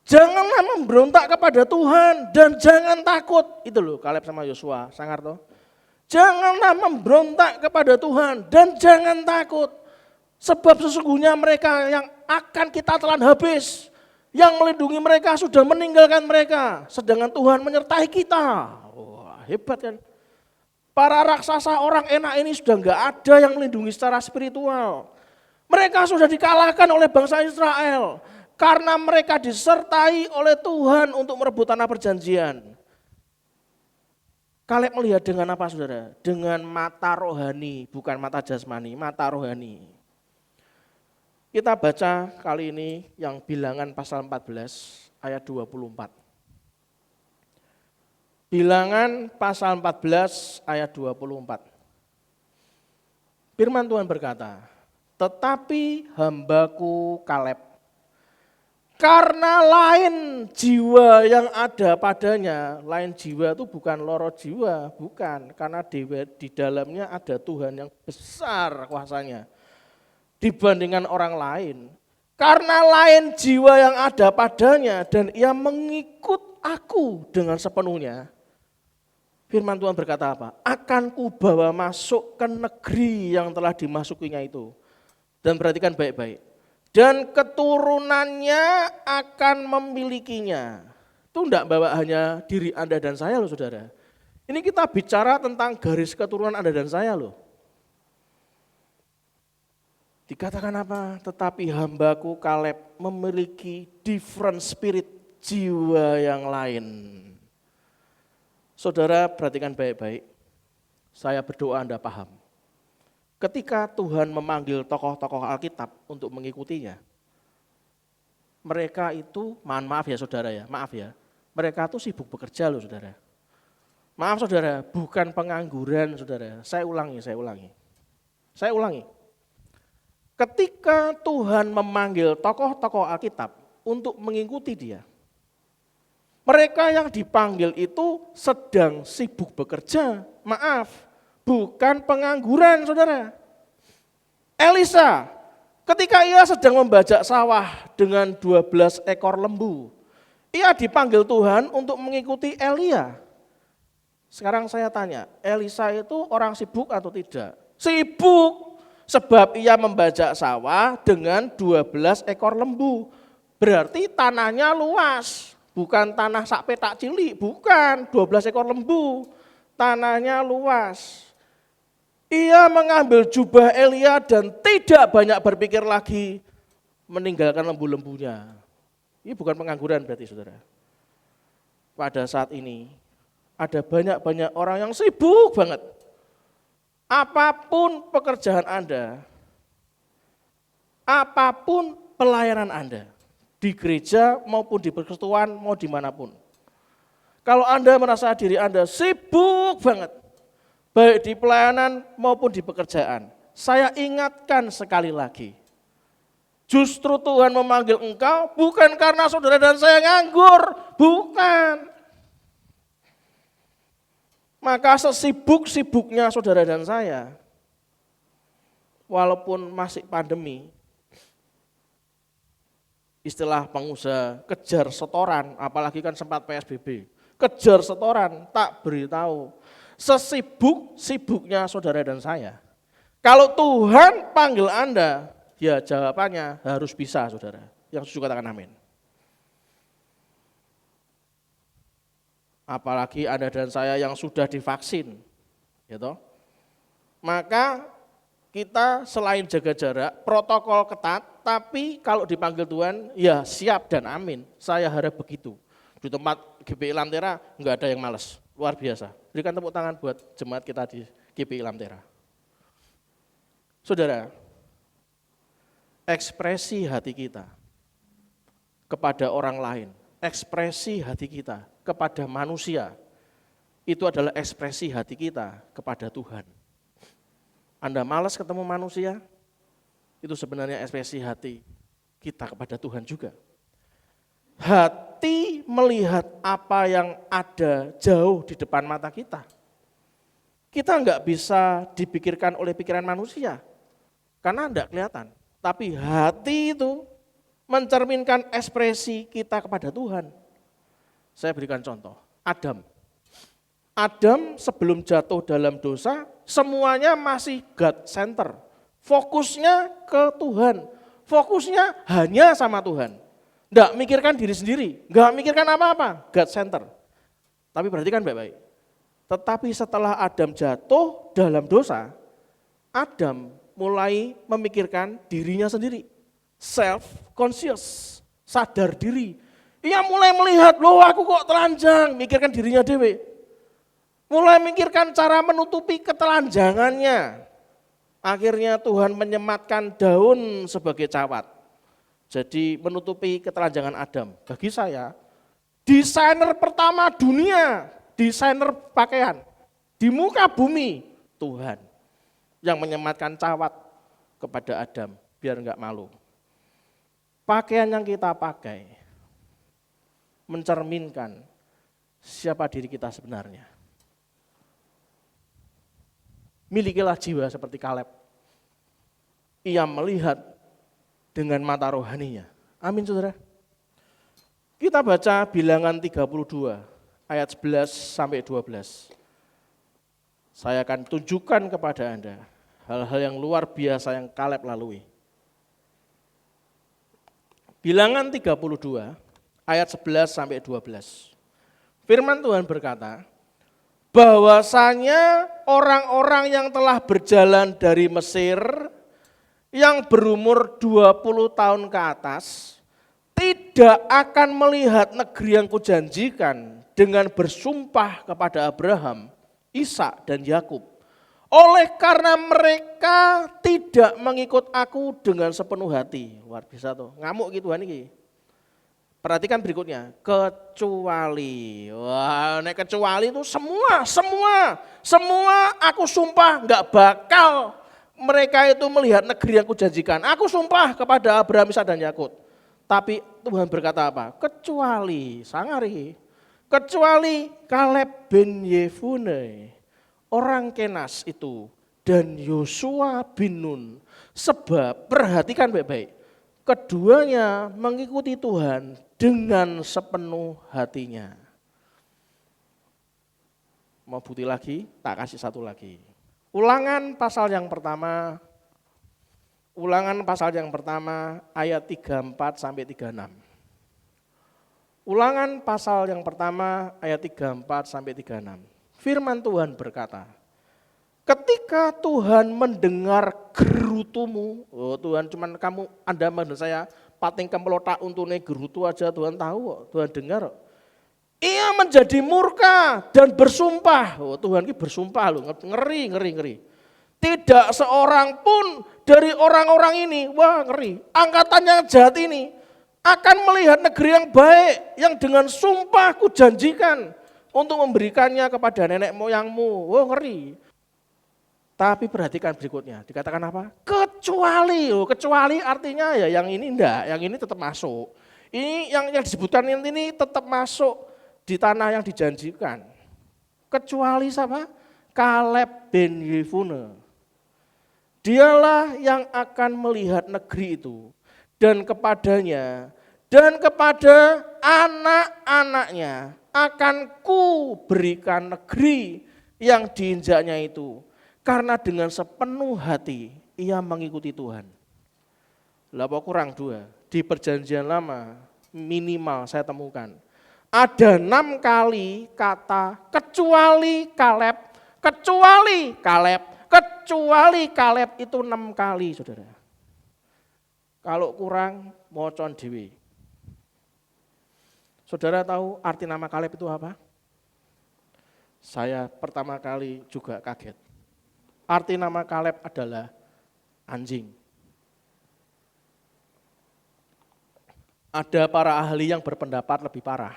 Janganlah memberontak kepada Tuhan dan jangan takut. Itu loh Kaleb sama Yosua, sangar toh. Janganlah memberontak kepada Tuhan dan jangan takut. Sebab sesungguhnya mereka yang akan kita telan habis. Yang melindungi mereka sudah meninggalkan mereka, sedangkan Tuhan menyertai kita. Wah, hebat kan? Para raksasa orang enak ini sudah enggak ada yang melindungi secara spiritual. Mereka sudah dikalahkan oleh bangsa Israel karena mereka disertai oleh Tuhan untuk merebut tanah perjanjian. Kaleb melihat dengan apa saudara? Dengan mata rohani, bukan mata jasmani, mata rohani. Kita baca kali ini yang Bilangan pasal 14 ayat 24. Bilangan pasal 14 ayat 24. Firman Tuhan berkata, tetapi hambaku Kaleb, karena lain jiwa yang ada padanya, lain jiwa itu bukan loro jiwa, bukan. Karena di dalamnya ada Tuhan yang besar kuasanya dibandingkan orang lain. Karena lain jiwa yang ada padanya dan ia mengikut aku dengan sepenuhnya. Firman Tuhan berkata apa? Akan kubawa masuk ke negeri yang telah dimasukinya itu. Dan perhatikan baik-baik. Dan keturunannya akan memilikinya. Itu enggak bawa hanya diri Anda dan saya loh saudara. Ini kita bicara tentang garis keturunan Anda dan saya loh. Dikatakan apa? Tetapi hambaku Kaleb memiliki different spirit, jiwa yang lain. Saudara perhatikan baik-baik. Saya berdoa Anda paham. Ketika Tuhan memanggil tokoh-tokoh Alkitab untuk mengikutinya, mereka itu, maaf ya saudara ya, maaf ya, mereka itu sibuk bekerja loh saudara. Maaf saudara, bukan pengangguran saudara, saya ulangi. Ketika Tuhan memanggil tokoh-tokoh Alkitab untuk mengikuti dia, mereka yang dipanggil itu sedang sibuk bekerja, maaf. Bukan pengangguran saudara. Elisa ketika ia sedang membajak sawah dengan 12 ekor lembu. Ia dipanggil Tuhan untuk mengikuti Elia. Sekarang saya tanya, Elisa itu orang sibuk atau tidak? Sibuk, sebab ia membajak sawah dengan 12 ekor lembu. Berarti tanahnya luas, bukan tanah sak petak cilik, bukan 12 ekor lembu. Tanahnya luas. Ia mengambil jubah Elia dan tidak banyak berpikir lagi meninggalkan lembu-lembunya. Ini bukan pengangguran berarti saudara. Pada saat ini ada banyak orang yang sibuk banget. Apapun pekerjaan Anda, apapun pelayanan Anda, di gereja maupun di persekutuan mau dimanapun. Kalau Anda merasa diri Anda sibuk banget, baik di pelayanan maupun di pekerjaan, saya ingatkan sekali lagi, justru Tuhan memanggil engkau bukan karena saudara dan saya nganggur, bukan. Maka sesibuk-sibuknya saudara dan saya, walaupun masih pandemi, istilah pengusaha kejar setoran, apalagi kan sempat PSBB, kejar setoran, tak beritahu. Sesibuk-sibuknya saudara dan saya. Kalau Tuhan panggil Anda, ya jawabannya harus bisa saudara. Yang setuju katakan amin. Apalagi Anda dan saya yang sudah divaksin. Gitu. Maka kita selain jaga jarak, protokol ketat, tapi kalau dipanggil Tuhan, ya siap dan amin. Saya harap begitu. Di tempat GPI Lamtera enggak ada yang malas. Luar biasa. Berikan tepuk tangan buat jemaat kita di GPI Lamtera. Saudara, ekspresi hati kita kepada orang lain, ekspresi hati kita kepada manusia, itu adalah ekspresi hati kita kepada Tuhan. Anda malas ketemu manusia, itu sebenarnya ekspresi hati kita kepada Tuhan juga. Hati melihat apa yang ada jauh di depan mata kita. Kita enggak bisa dipikirkan oleh pikiran manusia, karena enggak kelihatan. Tapi hati itu mencerminkan ekspresi kita kepada Tuhan. Saya berikan contoh, Adam. Adam sebelum jatuh dalam dosa, semuanya masih God center. Fokusnya ke Tuhan, fokusnya hanya sama Tuhan. Enggak mikirkan diri sendiri, enggak mikirkan apa-apa, God center. Tapi perhatikan baik-baik. Tetapi setelah Adam jatuh dalam dosa, Adam mulai memikirkan dirinya sendiri. Self-conscious, sadar diri. Ia mulai melihat, loh aku kok telanjang, mikirkan dirinya dewe. Mulai mikirkan cara menutupi ketelanjangannya. Akhirnya Tuhan menyematkan daun sebagai cawat. Jadi menutupi ketelanjangan Adam. Bagi saya, desainer pertama dunia, desainer pakaian di muka bumi, Tuhan yang menyematkan cawat kepada Adam biar enggak malu. Pakaian yang kita pakai mencerminkan siapa diri kita sebenarnya. Milikilah jiwa seperti Kaleb. Ia melihat dengan mata rohaninya. Amin saudara. Kita baca Bilangan 32 ayat 11 sampai 12. Saya akan tunjukkan kepada Anda hal-hal yang luar biasa yang Kaleb lalui. Bilangan 32 ayat 11 sampai 12. Firman Tuhan berkata, bahwasanya orang-orang yang telah berjalan dari Mesir yang berumur 20 tahun ke atas tidak akan melihat negeri yang kujanjikan dengan bersumpah kepada Abraham, Ishak dan Yakub. Oleh karena mereka tidak mengikut aku dengan sepenuh hati. Luar biasa tuh, ngamuk gitu ini. Perhatikan berikutnya, kecuali. Wah, nek kecuali itu semua aku sumpah enggak bakal mereka itu melihat negeri yang kujanjikan. Aku sumpah kepada Abraham, Ishak dan Yakub. Tapi Tuhan berkata apa? Kecuali, sangari. Kecuali Kaleb bin Yefune, orang Kenas itu, dan Yosua bin Nun. Sebab, perhatikan baik-baik, keduanya mengikuti Tuhan dengan sepenuh hatinya. Mau bukti lagi? Tak kasih satu lagi. Ulangan pasal yang pertama ayat 34 sampai 36. Ulangan pasal yang pertama ayat 34 sampai 36. Firman Tuhan berkata, ketika Tuhan mendengar gerutumu, oh Tuhan cuman Anda dan saya pating kemelotak untune gerutu aja Tuhan tahu, Tuhan dengar. Ia menjadi murka dan bersumpah. Oh Tuhan ini bersumpah loh, ngeri. Tidak seorang pun dari orang-orang ini, wah ngeri, angkatan yang jahat ini akan melihat negeri yang baik yang dengan sumpah kujanjikan untuk memberikannya kepada nenek moyangmu. Wah ngeri. Tapi perhatikan berikutnya, dikatakan apa? Kecuali artinya ya yang ini enggak, yang ini tetap masuk. Ini yang disebutkan ini tetap masuk di tanah yang dijanjikan. Kecuali siapa? Kaleb bin Yefune. Dialah yang akan melihat negeri itu dan kepadanya dan kepada anak-anaknya akan ku berikan negeri yang diinjaknya itu. Karena dengan sepenuh hati ia mengikuti Tuhan. Lah kurang 2, di perjanjian lama minimal saya temukan. Ada 6 kali kata kecuali Kaleb itu 6 kali saudara. Kalau kurang mocon dewi. Saudara tahu arti nama Kaleb itu apa? Saya pertama kali juga kaget. Arti nama Kaleb adalah anjing. Ada para ahli yang berpendapat lebih parah.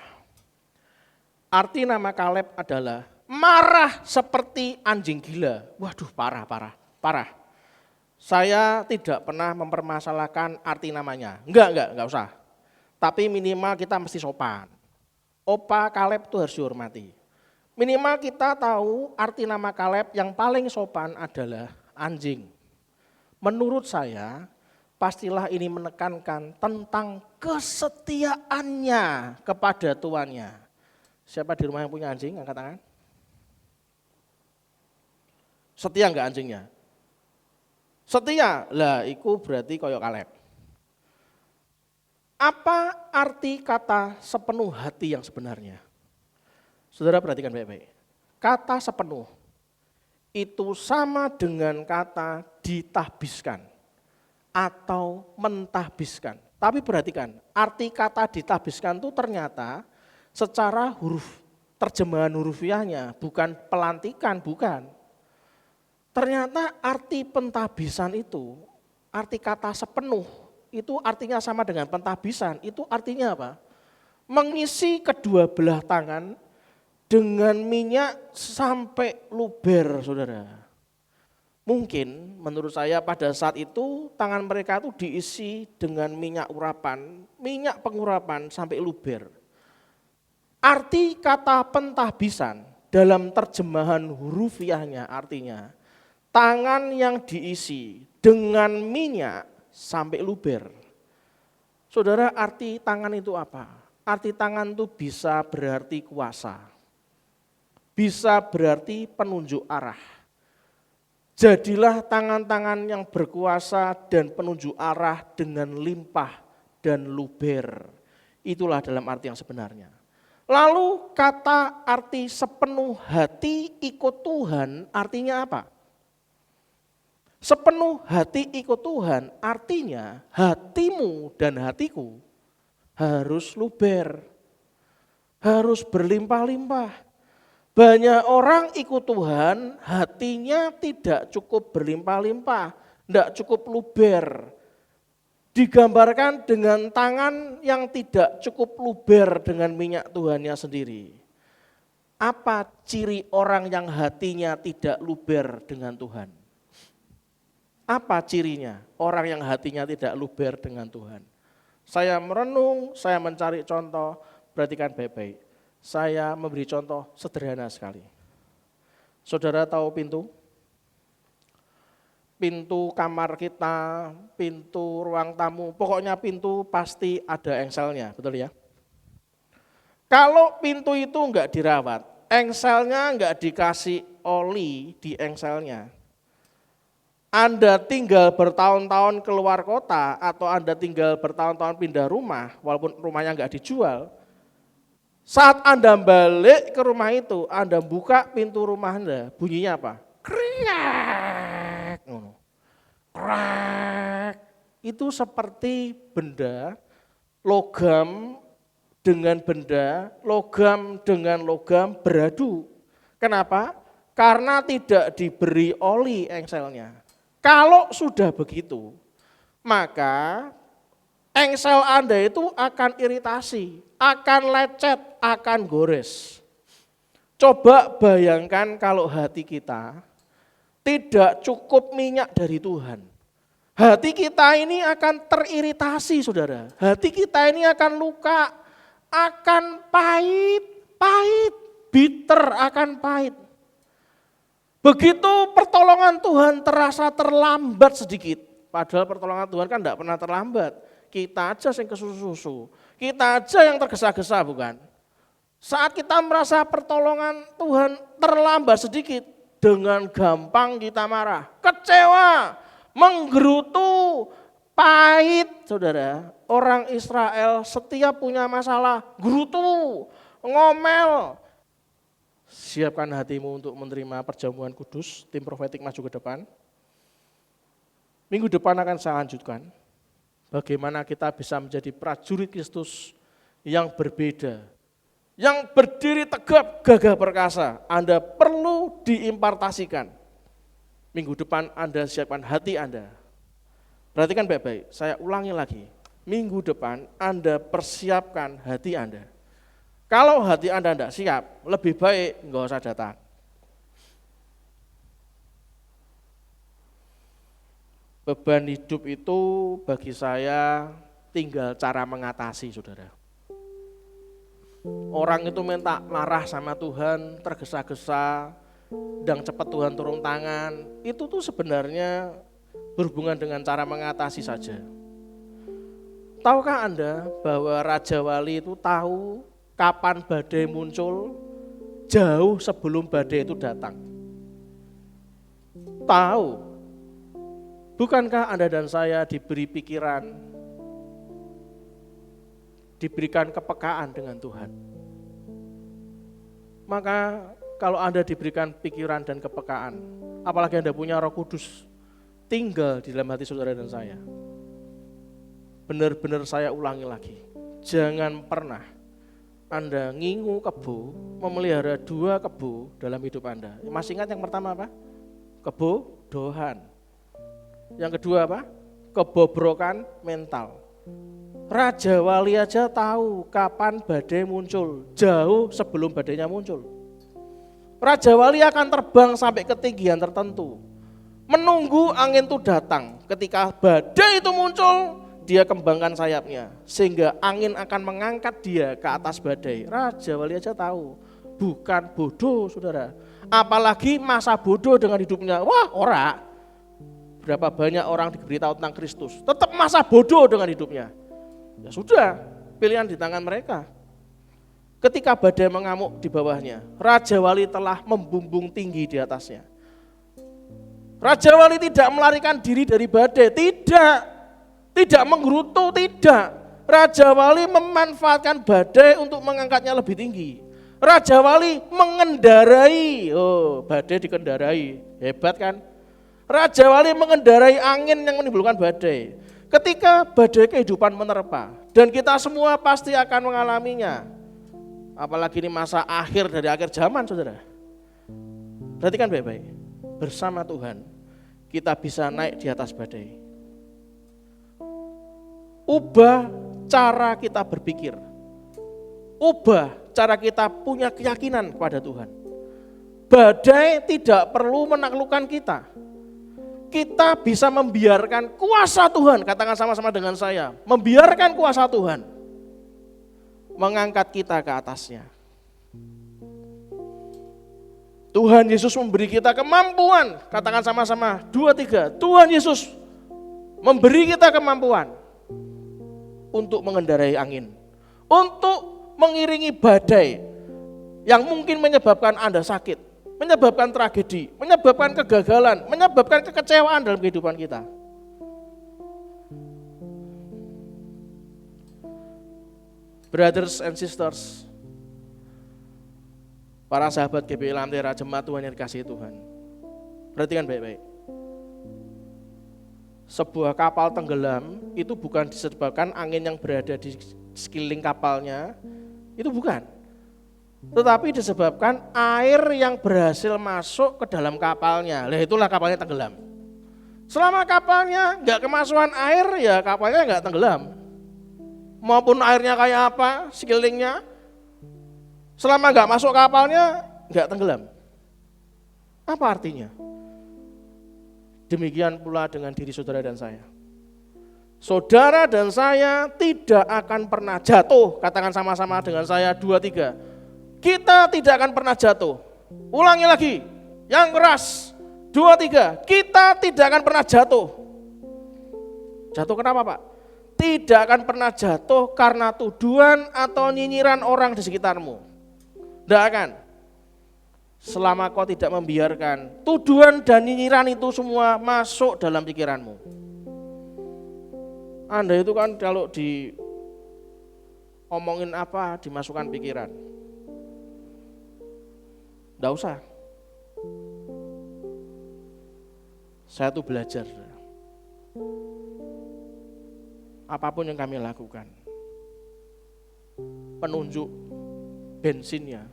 Arti nama Kaleb adalah marah seperti anjing gila. Waduh, parah. Saya tidak pernah mempermasalahkan arti namanya. Enggak usah. Tapi minimal kita mesti sopan. Opa Kaleb itu harus dihormati. Minimal kita tahu arti nama Kaleb yang paling sopan adalah anjing. Menurut saya, pastilah ini menekankan tentang kesetiaannya kepada tuannya. Siapa di rumah yang punya anjing? Angkat tangan. Setia enggak anjingnya? Setia, lah itu berarti koyok Kaleb. Apa arti kata sepenuh hati yang sebenarnya? Saudara perhatikan baik-baik. Kata sepenuh itu sama dengan kata ditahbiskan atau mentahbiskan. Tapi perhatikan, arti kata ditahbiskan itu ternyata secara huruf terjemahan hurufiahnya, bukan pelantikan, bukan. Ternyata arti pentabisan itu, arti kata sepenuh, itu artinya sama dengan pentabisan. Itu artinya apa? Mengisi kedua belah tangan dengan minyak sampai luber, saudara. Mungkin menurut saya pada saat itu tangan mereka itu diisi dengan minyak urapan, minyak pengurapan sampai luber. Arti kata pentabisan dalam terjemahan hurufiahnya artinya tangan yang diisi dengan minyak sampai luber. Saudara, arti tangan itu apa? Arti tangan itu bisa berarti kuasa. Bisa berarti penunjuk arah. Jadilah tangan-tangan yang berkuasa dan penunjuk arah dengan limpah dan luber. Itulah dalam arti yang sebenarnya. Lalu kata arti sepenuh hati ikut Tuhan artinya apa? Sepenuh hati ikut Tuhan artinya hatimu dan hatiku harus luber, harus berlimpah-limpah. Banyak orang ikut Tuhan hatinya tidak cukup berlimpah-limpah, tidak cukup luber. Digambarkan dengan tangan yang tidak cukup luber dengan minyak Tuhannya sendiri. Apa ciri orang yang hatinya tidak luber dengan Tuhan? Apa cirinya orang yang hatinya tidak luber dengan Tuhan? Saya merenung, saya mencari contoh, perhatikan baik-baik. Saya memberi contoh sederhana sekali. Saudara tahu pintu? Pintu kamar kita, pintu ruang tamu, pokoknya pintu pasti ada engselnya, betul ya? Kalau pintu itu enggak dirawat, engselnya enggak dikasih oli di engselnya, Anda tinggal bertahun-tahun keluar kota atau Anda tinggal bertahun-tahun pindah rumah, walaupun rumahnya enggak dijual, saat Anda balik ke rumah itu, Anda buka pintu rumah Anda, bunyinya apa? Kriak. Krak. Itu seperti benda, logam dengan benda, logam dengan logam beradu. Kenapa? Karena tidak diberi oli engselnya. Kalau sudah begitu, maka engsel Anda itu akan iritasi, akan lecet, akan gores. Coba bayangkan kalau hati kita tidak cukup minyak dari Tuhan. Hati kita ini akan teriritasi, saudara. Hati kita ini akan luka, akan pahit, bitter, akan pahit. Begitu pertolongan Tuhan terasa terlambat sedikit. Padahal pertolongan Tuhan kan tidak pernah terlambat. Kita aja yang kesusu-susu. Kita aja yang tergesa-gesa, bukan? Saat kita merasa pertolongan Tuhan terlambat sedikit, dengan gampang kita marah, kecewa, menggerutu, pahit. Saudara, orang Israel setiap punya masalah, gerutu, ngomel. Siapkan hatimu untuk menerima perjamuan kudus, tim profetik maju ke depan. Minggu depan akan saya lanjutkan bagaimana kita bisa menjadi prajurit Kristus yang berbeda, yang berdiri tegap, gagah perkasa. Anda perlu diimpartasikan. Minggu depan Anda siapkan hati Anda. Perhatikan baik-baik, saya ulangi lagi. Minggu depan Anda persiapkan hati Anda. Kalau hati Anda tidak siap, lebih baik enggak usah datang. Beban hidup itu bagi saya tinggal cara mengatasi, saudara. Orang itu minta marah sama Tuhan, tergesa-gesa, dan cepat Tuhan turun tangan. Itu tuh sebenarnya berhubungan dengan cara mengatasi saja. Tahukah Anda bahwa Raja Wali itu tahu kapan badai muncul jauh sebelum badai itu datang? Tahu. Bukankah Anda dan saya diberi pikiran, diberikan kepekaan dengan Tuhan? Maka kalau Anda diberikan pikiran dan kepekaan, apalagi Anda punya Roh Kudus tinggal di dalam hati saudara dan saya, benar-benar saya ulangi lagi, jangan pernah Anda ngingu kebo, memelihara 2 kebo dalam hidup Anda. Masih ingat yang pertama apa? Kebodohan. Yang kedua apa? Kebobrokan mental. Raja Wali aja tahu kapan badai muncul, jauh sebelum badainya muncul. Raja Wali akan terbang sampai ketinggian tertentu, menunggu angin itu datang. Ketika badai itu muncul, dia kembangkan sayapnya, sehingga angin akan mengangkat dia ke atas badai. Raja Wali aja tahu, bukan bodoh saudara. Apalagi masa bodoh dengan hidupnya, wah ora. Berapa banyak orang diberitahu tentang Kristus, tetap masa bodoh dengan hidupnya. Ya sudah, pilihan di tangan mereka. Ketika badai mengamuk di bawahnya, Raja Wali telah membumbung tinggi di atasnya. Raja Wali tidak melarikan diri dari badai, tidak menggerutu, tidak. Raja Wali memanfaatkan badai untuk mengangkatnya lebih tinggi. Raja Wali mengendarai, badai dikendarai, hebat kan? Raja Wali mengendarai angin yang menimbulkan badai. Ketika badai kehidupan menerpa, dan kita semua pasti akan mengalaminya. Apalagi ini masa akhir dari akhir zaman saudara. Perhatikan baik-baik, bersama Tuhan kita bisa naik di atas badai. Ubah cara kita berpikir, ubah cara kita punya keyakinan kepada Tuhan. Badai tidak perlu menaklukkan kita. Kita bisa membiarkan kuasa Tuhan, katakan sama-sama dengan saya, membiarkan kuasa Tuhan mengangkat kita ke atasnya. Tuhan Yesus memberi kita kemampuan, katakan sama-sama, 2, 3, Tuhan Yesus memberi kita kemampuan untuk mengendarai angin, untuk mengiringi badai yang mungkin menyebabkan Anda sakit, menyebabkan tragedi, menyebabkan kegagalan, menyebabkan kekecewaan dalam kehidupan kita. Brothers and sisters, para sahabat GBI Lentera, jemaat Tuhan yang dikasihi Tuhan, perhatikan baik-baik. Sebuah kapal tenggelam itu bukan disebabkan angin yang berada di sekeliling kapalnya, itu bukan. Tetapi disebabkan air yang berhasil masuk ke dalam kapalnya. Lah itulah kapalnya tenggelam. Selama kapalnya enggak kemasukan air, ya kapalnya enggak tenggelam. Maupun airnya kayak apa, sekelilingnya, selama enggak masuk kapalnya, enggak tenggelam. Apa artinya? Demikian pula dengan diri saudara dan saya. Saudara dan saya tidak akan pernah jatuh. Katakan sama-sama dengan saya, 2, 3. Kita tidak akan pernah jatuh. Ulangi lagi, yang keras, 2, 3. Kita tidak akan pernah jatuh. Jatuh kenapa Pak? Tidak akan pernah jatuh karena tuduhan atau nyinyiran orang di sekitarmu. Tidak akan. Selama kau tidak membiarkan tuduhan dan nyinyiran itu semua masuk dalam pikiranmu. Anda itu kan kalau diomongin apa dimasukkan pikiran. Nggak usah. Saya tuh belajar. Apapun yang kami lakukan, penunjuk bensinnya,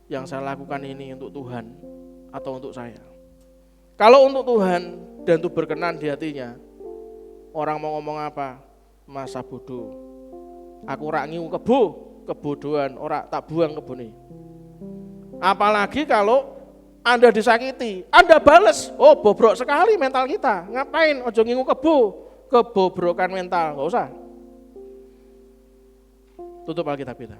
yang saya lakukan ini untuk Tuhan atau untuk saya. Kalau untuk Tuhan dan itu berkenan di hatinya, orang mau ngomong apa, masa bodoh. Aku rak ngiu kebodohan, ora tak buang kebone. Apalagi kalau Anda disakiti, Anda bales, oh bobrok sekali mental kita. Ngapain ojo ngingu kebobrokan mental, enggak usah. Tutup Alkitab kita.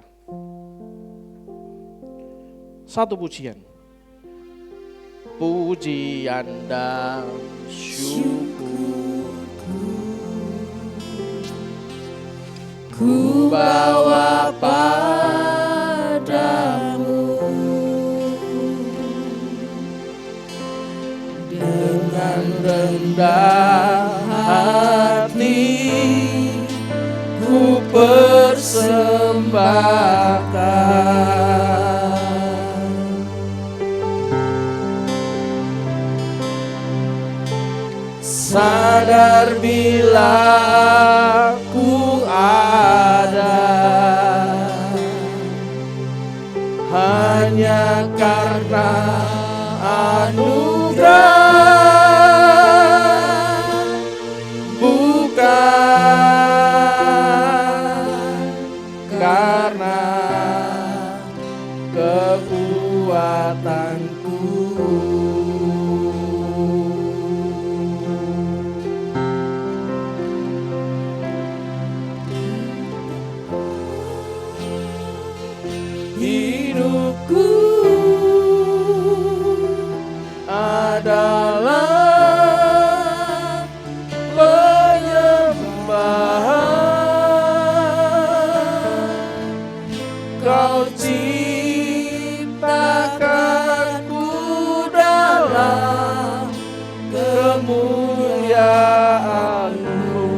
Satu pujian. Pujian dan syukur ku bawa padamu dengan rendah hati ku persembahkan sadar bila ku ada bukan karena kekuatanku. Hidupku adalah penyembahan. Kau ciptakanku dalam kemuliaan-Mu.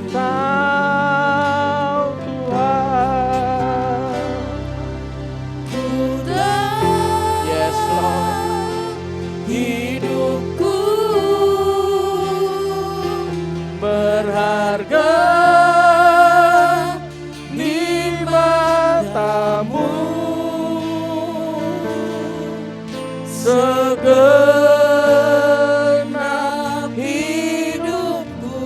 Kau Tuhan. Yes Lord. Hidupku berharga di mata-Mu. Segenap hidupku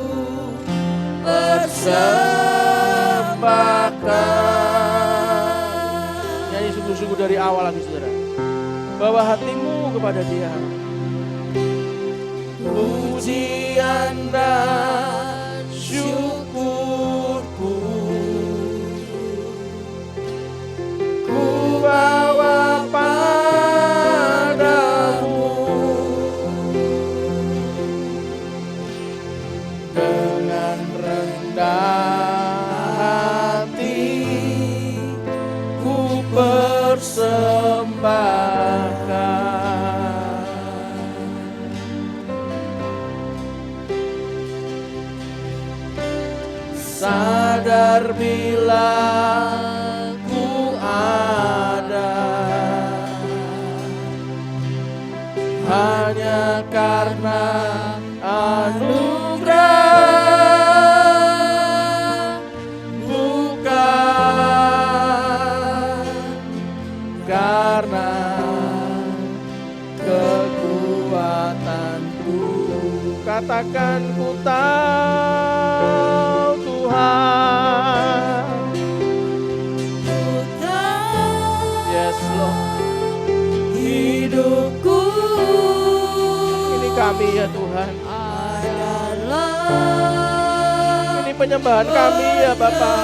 persembahkan. Nyanyi sungguh-sungguh dari awal lagi saudara. Bawa hatimu kepada Dia. Pujian dan syukurku ku bawa padamu. Dengan rendah hati ku persembahkan. Sadar bila ku ada hanya karena anugerah, bukan karena kekuatanku. Katakan ku tahu Tuhan. Yes Lord. Hidupku ini kami ya Tuhan. Ini penyembahan kami ya Bapa.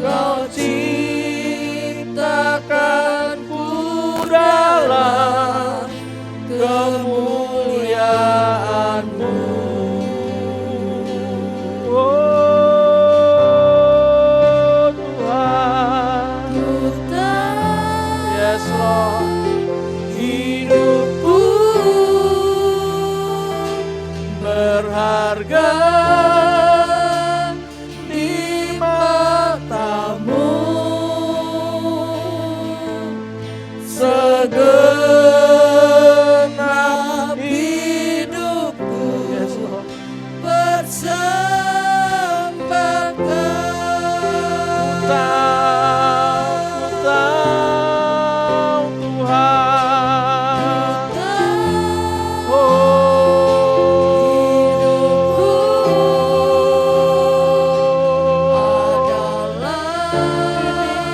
Kau ciptakanku dalam kemuliaan-Mu. Oh Tuhan. Yes Lord. Hidupku berharga di mata-Mu. Segenap hidupku persembahkan. Ku tahu Tuhan.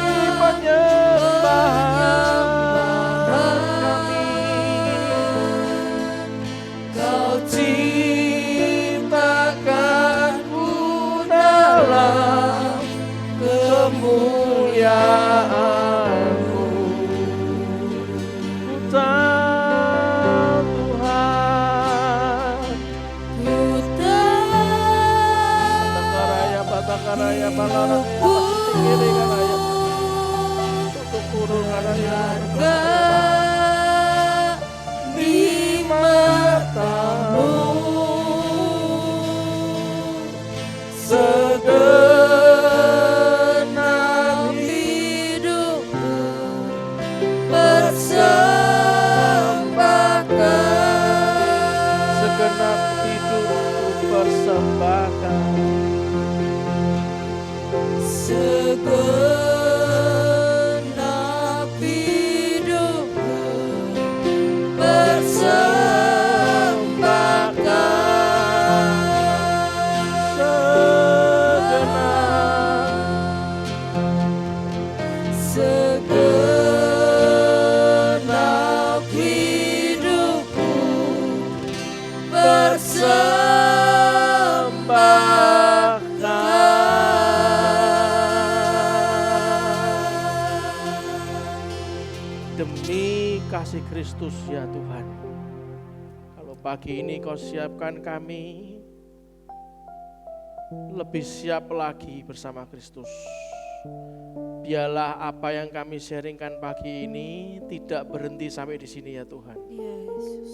Ini penyembahan kami. Kau ciptakanku dalam kemuliaan-Mu. Ku tahu Tuhan. Batakaraya balarang tinggi karaya. Tutup kurung karaya. Di mata-Mu segenap hidupku persembahkan. Segenap hidupku persembahkan. Segenap hidupku persembahkan. Kristus ya Tuhan. Kalau pagi ini Kau siapkan kami lebih siap lagi bersama Kristus. Biarlah apa yang kami sharingkan pagi ini tidak berhenti sampai di sini ya Tuhan.
Ya Yesus.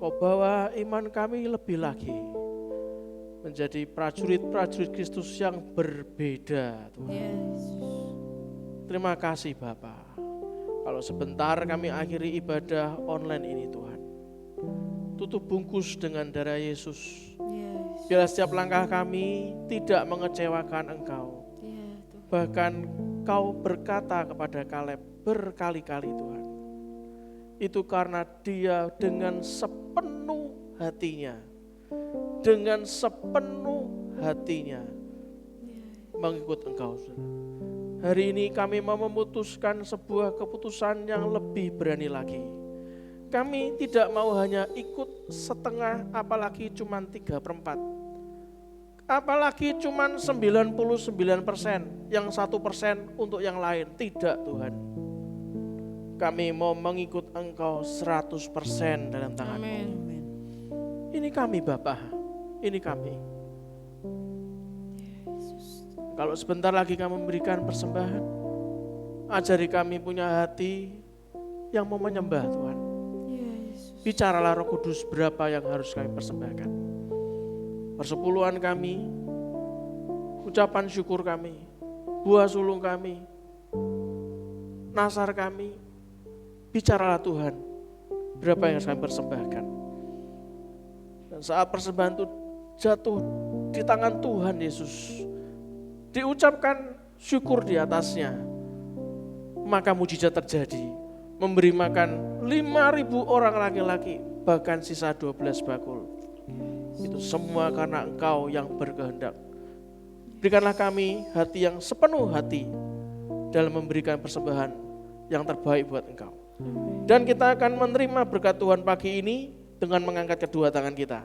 Kau bawa iman kami lebih lagi menjadi prajurit-prajurit Kristus yang berbeda Tuhan.
Ya Yesus.
Terima kasih Bapa. Kalau sebentar kami akhiri ibadah online ini Tuhan, tutup bungkus dengan darah Yesus.
Ya Yesus.
Biarlah setiap langkah kami tidak mengecewakan Engkau.
Ya Tuhan.
Bahkan Kau berkata kepada Kaleb berkali-kali Tuhan, itu karena dia dengan sepenuh hatinya, mengikut Engkau. Hari ini kami mau memutuskan sebuah keputusan yang lebih berani lagi. Kami tidak mau hanya ikut setengah, apalagi cuma 3/4. Apalagi cuma 99%, yang 1% untuk yang lain. Tidak Tuhan. Kami mau mengikut Engkau 100% dalam tangan-Mu.
Amin.
Ini kami Bapa, ini kami. Kalau sebentar lagi kami memberikan persembahan, ajari kami punya hati yang mau menyembah Tuhan.
Ya Yesus.
Bicaralah Roh Kudus berapa yang harus kami persembahkan. Persepuluhan kami, ucapan syukur kami, buah sulung kami, nasar kami. Bicaralah Tuhan berapa yang harus kami persembahkan. Dan saat persembahan itu jatuh di tangan Tuhan Yesus, diucapkan syukur di atasnya, maka mujizat terjadi. Memberi makan 5.000 orang laki-laki, bahkan sisa 12 bakul. Itu semua karena Engkau yang berkehendak. Berikanlah kami hati yang sepenuh hati dalam memberikan persembahan yang terbaik buat Engkau. Dan kita akan menerima berkat Tuhan pagi ini dengan mengangkat kedua tangan kita.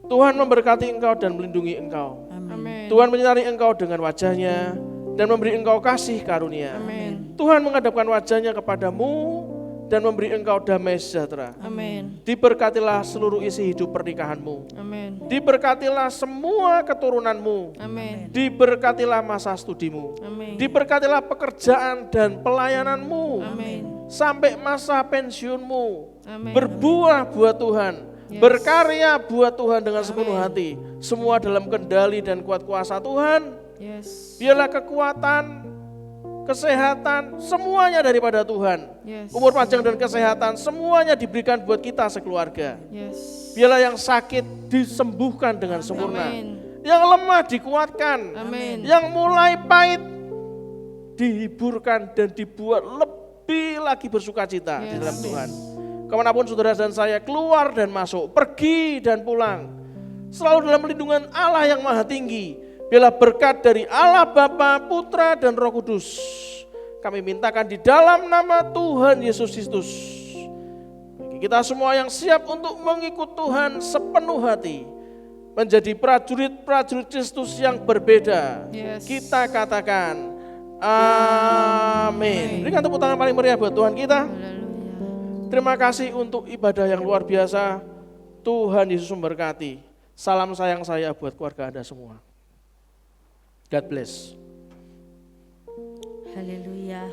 Tuhan memberkati engkau dan melindungi engkau.
Amin.
Tuhan menyinari engkau dengan wajahnya dan memberi engkau kasih karunia.
Amin.
Tuhan menghadapkan wajahnya kepadamu dan memberi engkau damai sejahtera.
Amin.
Diberkatilah seluruh isi hidup pernikahanmu.
Amin.
Diberkatilah semua keturunanmu.
Amin.
Diberkatilah masa studimu.
Amin.
Diberkatilah pekerjaan dan pelayananmu.
Amin.
Sampai masa pensiunmu.
Amin.
Berbuah buat Tuhan.
Yes.
Berkarya buat Tuhan dengan sepenuh hati. Semua dalam kendali dan kuat kuasa Tuhan.
Yes.
Biarlah kekuatan, kesehatan, semuanya daripada Tuhan.
Yes.
Umur panjang dan kesehatan semuanya diberikan buat kita sekeluarga.
Yes.
Biarlah yang sakit disembuhkan dengan sempurna.
Amin.
Yang lemah dikuatkan.
Amin.
Yang mulai pahit dihiburkan dan dibuat lebih lagi bersukacita di dalam Tuhan. Kemanapun saudara dan saya keluar dan masuk, pergi dan pulang, selalu dalam lindungan Allah yang maha tinggi. Biarlah berkat dari Allah Bapa, Putra dan Roh Kudus kami mintakan di dalam nama Tuhan Yesus Kristus. Bagi kita semua yang siap untuk mengikut Tuhan sepenuh hati, menjadi prajurit-prajurit Kristus yang berbeda.
Yes.
Kita katakan amin. Berikan tepuk tangan paling meriah buat Tuhan kita. Terima kasih untuk ibadah yang luar biasa. Tuhan Yesus memberkati. Salam sayang saya buat keluarga Anda semua. God bless.
Haleluya.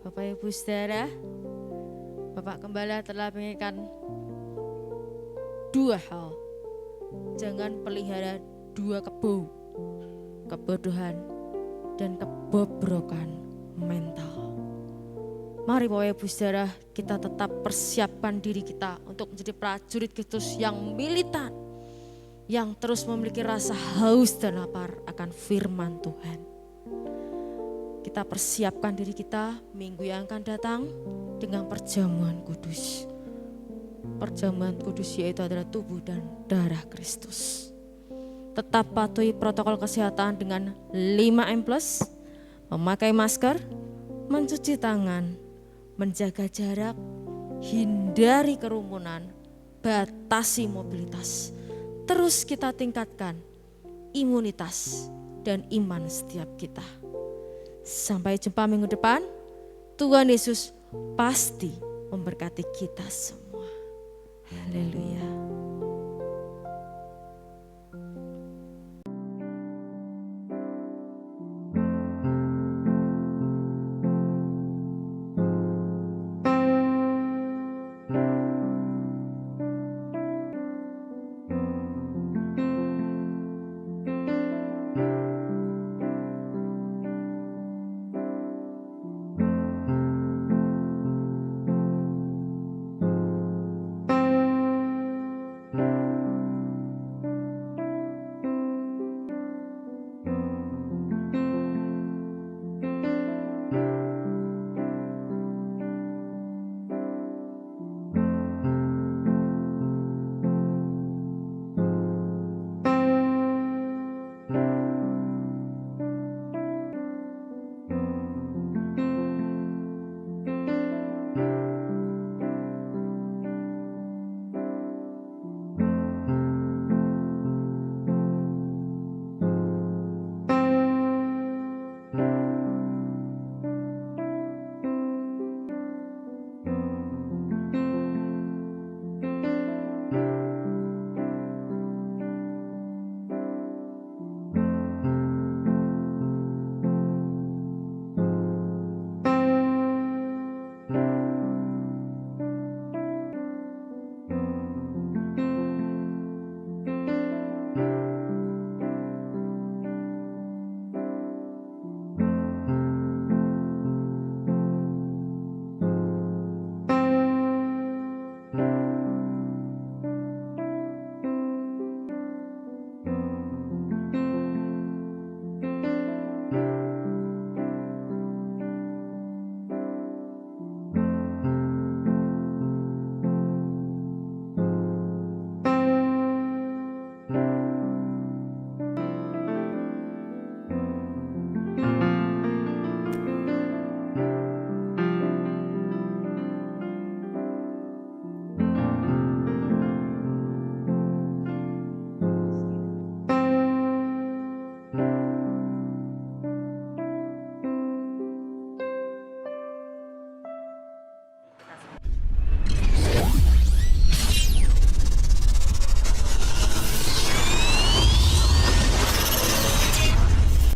Bapak Ibu Saudara, Bapak Gembala telah mengingatkan 2 hal. Jangan pelihara 2 kebodohan dan kebobrokan mental. Mari Bapak Ibu Saudara, kita tetap persiapkan diri kita untuk menjadi prajurit Kristus yang militan, yang terus memiliki rasa haus dan lapar akan firman Tuhan. Kita persiapkan diri kita minggu yang akan datang dengan perjamuan kudus. Perjamuan kudus yaitu adalah tubuh dan darah Kristus. Tetap patuhi protokol kesehatan dengan 5M+, memakai masker, mencuci tangan, menjaga jarak, hindari kerumunan, batasi mobilitas. Terus kita tingkatkan imunitas dan iman setiap kita. Sampai jumpa minggu depan. Tuhan Yesus pasti memberkati kita semua. Haleluya.